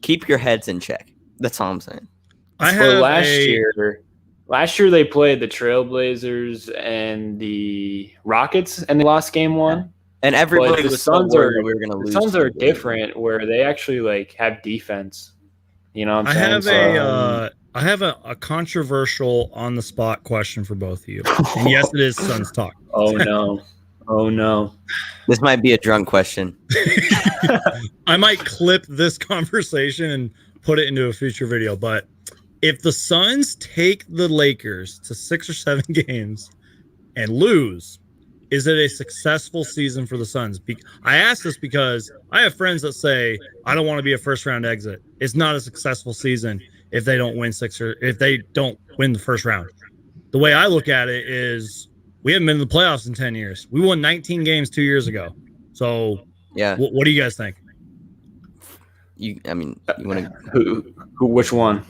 keep your heads in check. That's all I'm saying. Last year they played the Trailblazers and the Rockets, and they lost game 1. And everybody was Suns we were going to lose. The Suns are different, where they actually have defense. You know what I'm saying? I have a controversial on the spot question for both of you. And yes, it is Suns talk. Oh no. This might be a drunk question. I might clip this conversation and put it into a future video, but if the Suns take the Lakers to 6 or 7 games and lose, is it a successful season for the Suns? I ask this because I have friends that say, I don't want to be a first round exit. It's not a successful season if they don't win if they don't win the first round. The way I look at it is we haven't been in the playoffs in 10 years. We won 19 games 2 years ago. So yeah, what do you guys think? You want to which one?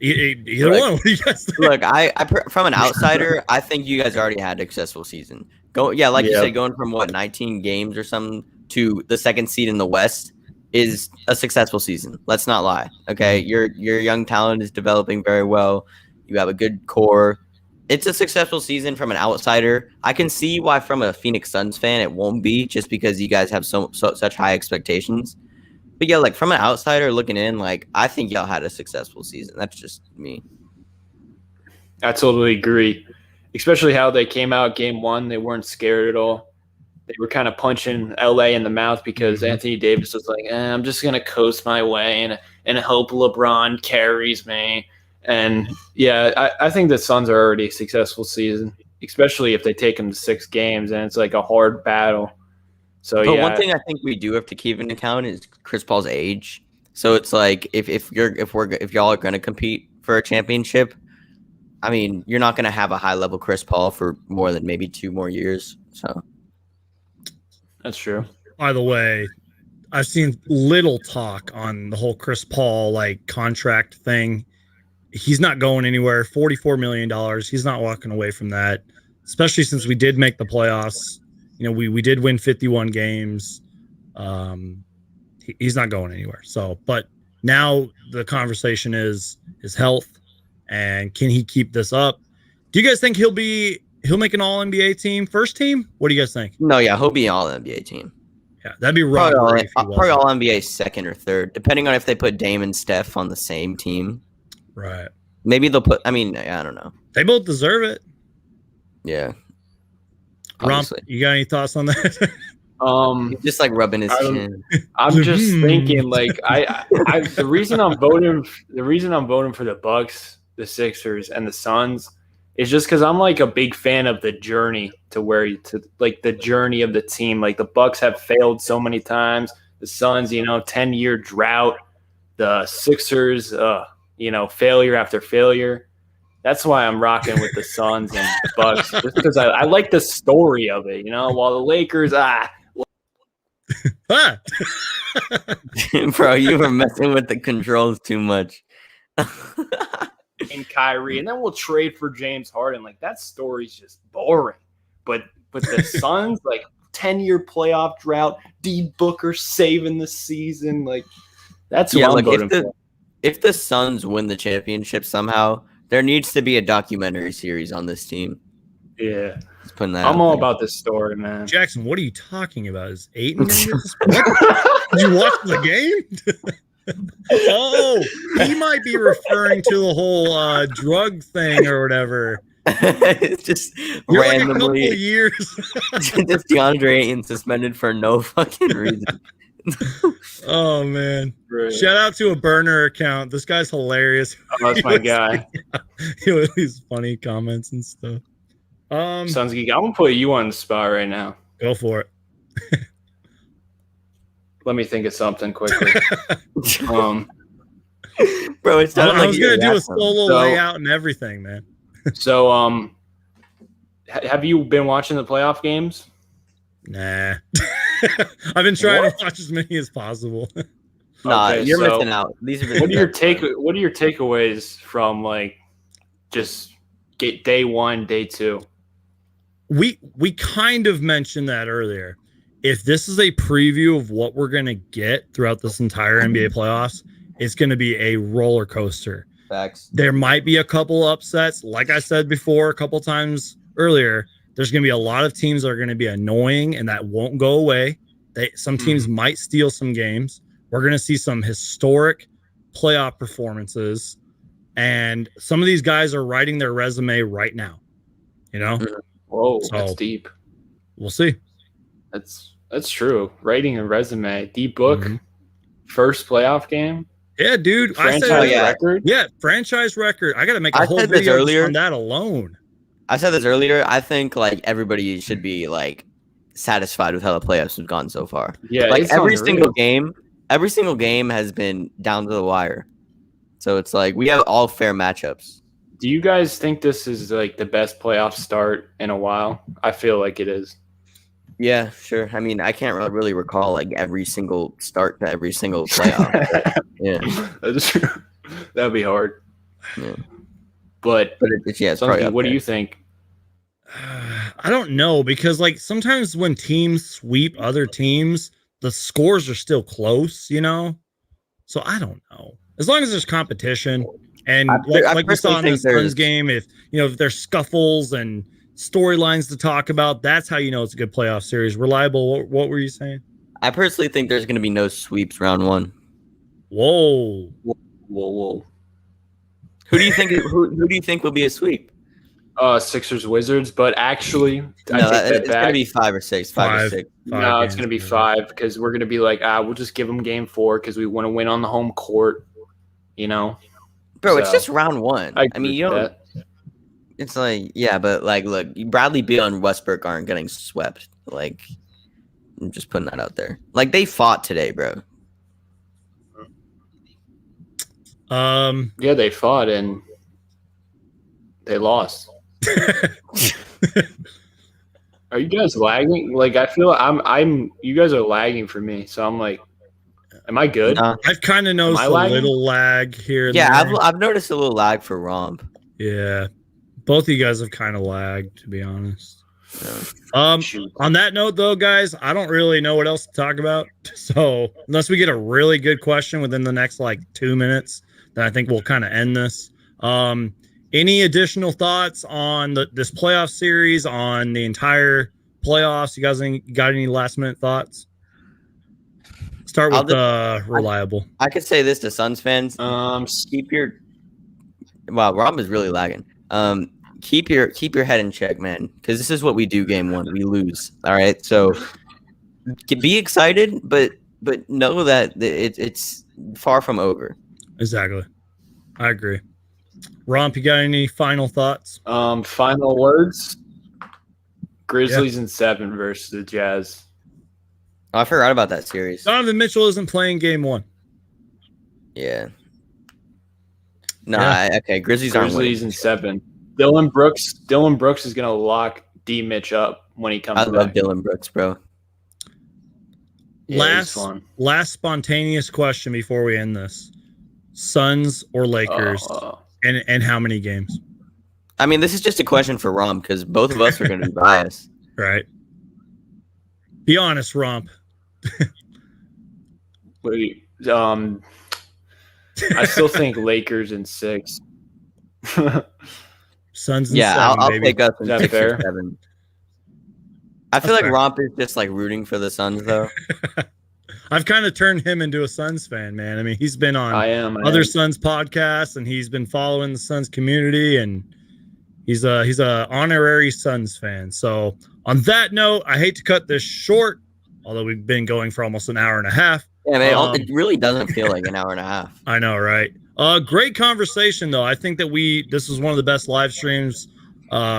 Either one. What do you guys think? Look, I from an outsider, I think you guys already had a successful season. You said, going from 19 games or something to the second seed in the West is a successful season. Let's not lie. Okay, your young talent is developing very well. You have a good core. It's a successful season from an outsider. I can see why from a Phoenix Suns fan it won't be, just because you guys have such high expectations. But yeah, from an outsider looking in, I think y'all had a successful season. That's just me. I totally agree. Especially how they came out game 1. They weren't scared at all. They were kind of punching LA in the mouth because Anthony Davis was like, I'm just going to coast my way and hope LeBron carries me. And yeah, I think the Suns are already a successful season, especially if they take them to 6 games and it's a hard battle. So one thing I think we do have to keep into account is Chris Paul's age. So it's if y'all are going to compete for a championship, I mean, you're not going to have a high level Chris Paul for more than maybe 2 more years. So that's true. By the way, I've seen little talk on the whole Chris Paul contract thing. He's not going anywhere. $44 million. He's not walking away from that. especially since we did make the playoffs. You know, we did win 51 games. He's not going anywhere. So, but now the conversation is his health and can he keep this up? Do you guys think he'll make an all NBA team, first team? What do you guys think? No, yeah, he'll be an all NBA team. Yeah, that'd be robbery. Probably all NBA second or third, depending on if they put Dame and Steph on the same team. Right. Maybe they'll put. I mean, I don't know. They both deserve it. Yeah. Romp, you got any thoughts on that? He's just like rubbing his chin. I'm just thinking, like, the reason I'm voting for the Bucks, the Sixers, and the Suns is just because I'm like a big fan of the journey like the journey of the team. Like the Bucks have failed so many times. The Suns, 10-year drought. The Sixers, failure after failure. That's why I'm rocking with the Suns and Bucks, just because I like the story of it. While the Lakers, Bro, you were messing with the controls too much. And Kyrie, and then we'll trade for James Harden. Like that story's just boring. But the Suns, like 10-year playoff drought, Devin Booker saving the season, like that's what I'm voting for. If the Suns win the championship somehow, there needs to be a documentary series on this team. Yeah, putting that. I'm all about this story, man. Jackson, what are you talking about? Is Ayton? Did you watch the game? Oh, he might be referring to the whole drug thing or whatever. It's just You're randomly like a couple of years. just DeAndre Ayton suspended for no fucking reason. Oh man! Right. Shout out to a burner account. This guy's hilarious. Oh, that's my guy. He has these funny comments and stuff. Sounds geek. I'm gonna put you on the spot right now. Go for it. Let me think of something quickly. Bro, it's not I was gonna do a solo layout and everything, man. So, have you been watching the playoff games? Nah. I've been trying to watch as many as possible. Nah, you're missing out. These are what are your takeaways from like just get day one, day two? We kind of mentioned that earlier. If this is a preview of what we're gonna get throughout this entire NBA playoffs, it's gonna be a roller coaster. Facts. There might be a couple upsets. Like I said before, a couple times earlier, there's going to be a lot of teams that are going to be annoying and that won't go away. Some teams might steal some games. We're going to see some historic playoff performances. And some of these guys are writing their resume right now. Whoa, that's deep. We'll see. That's true. Writing a resume. Deep book. First playoff game. Yeah, dude. Franchise record? Yeah, franchise record. I got to make a whole video on that alone. I said this earlier. I think like everybody should be like satisfied with how the playoffs have gone so far. Yeah, like every single game has been down to the wire. So it's like we have all fair matchups. Do you guys think this is like the best playoff start in a while? I feel like it is. Yeah, sure. I mean, I can't really recall like every single start to every single playoff. Yeah, that's true. That'd be hard. Yeah, but it's what do you think? I don't know, because like sometimes when teams sweep other teams, the scores are still close, So I don't know. As long as there's competition, and like we saw in the Suns game, if there's scuffles and storylines to talk about, that's how it's a good playoff series. Reliable. What were you saying? I personally think there's going to be no sweeps round one. Whoa. Who do you think? Who do you think will be a sweep? Sixers Wizards, but actually, I take that it's going to be 5 or 6. 5 or 6. No, it's going to be 5 because we're going to be like, we'll just give them game 4 because we want to win on the home court. Bro, it's just round one. I mean, you don't. It's like, yeah, but like, look, Bradley Beal and Westbrook aren't getting swept. Like, I'm just putting that out there. Like, they fought today, bro. Yeah, they fought and they lost. Are you guys lagging? Like, I feel you guys are lagging for me. So I'm like, am I good? I've kind of noticed a little lag here. Yeah, I've noticed a little lag for Romp. Yeah. Both of you guys have kind of lagged, to be honest. On that note, though, guys, I don't really know what else to talk about. So unless we get a really good question within the next 2 minutes, then I think we'll kind of end this. Any additional thoughts on this playoff series, on the entire playoffs? You guys got any last minute thoughts? Start with Reliable. I could say this to Suns fans. Wow, Romp is really lagging. Keep your head in check, man, because this is what we do game one. We lose. All right. So be excited, but know that it's far from over. Exactly. I agree. Romp, you got any final thoughts? Final words. Grizzlies in 7 versus the Jazz. Oh, I forgot about that series. Donovan Mitchell isn't playing game 1. Yeah. No, okay. Grizzlies in 7. Dylan Brooks is gonna lock D Mitch up when he comes back. I love Dylan Brooks, bro. Yeah, last spontaneous question before we end this. Suns or Lakers, and how many games? I mean, this is just a question for Romp because both of us are going to be biased. Right. Be honest, Romp. I still think Lakers in 6. Suns in 7, I'll baby. take us in 6 fair? or 7. I feel like Romp is just rooting for the Suns, though. I've kind of turned him into a Suns fan, man. I mean, he's been on other Suns podcasts, and he's been following the Suns community, and he's a honorary Suns fan. So on that note, I hate to cut this short, although we've been going for almost an hour and a half. Yeah, man, it really doesn't feel like an hour and a half. I know, right? Great conversation, though. I think that this was one of the best live streams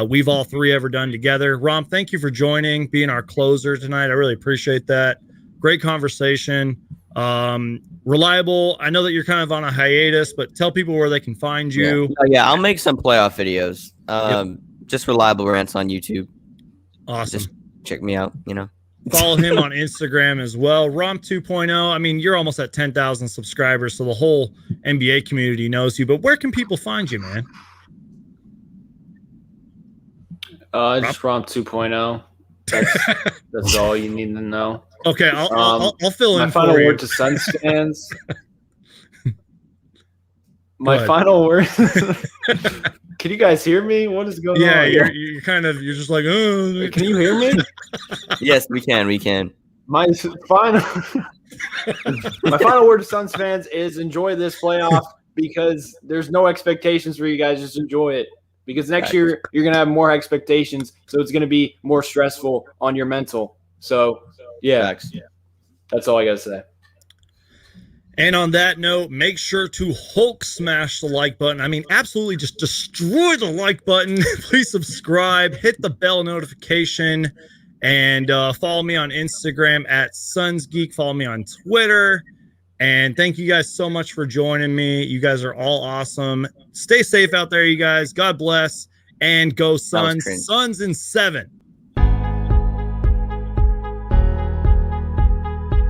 we've all three ever done together. Romp, thank you for joining, being our closer tonight. I really appreciate that. Great conversation. Reliable, I know that you're kind of on a hiatus, but tell people where they can find you. Yeah, I'll make some playoff videos. Just Reliable Rants on YouTube. Awesome. Just check me out, Follow him on Instagram as well. Romp 2.0. I mean, you're almost at 10,000 subscribers, so the whole NBA community knows you. But where can people find you, man? Just Romp 2.0. That's all you need to know. Okay, I'll fill in. My final word to Suns fans. My final word. Can you guys hear me? What is going on? Yeah, you're just like, oh. Can you hear me? Yes, we can. My final word to Suns fans is enjoy this playoff because there's no expectations for you guys. Just enjoy it. Because next year you're going to have more expectations, so it's going to be more stressful on your mental. So, that's all I got to say. And on that note, make sure to Hulk smash the like button. I mean, absolutely just destroy the like button. Please subscribe, hit the bell notification, and follow me on Instagram at SunsGeek. Follow me on Twitter. And thank you guys so much for joining me. You guys are all awesome. Stay safe out there, you guys. God bless. And go Suns. Suns in 7.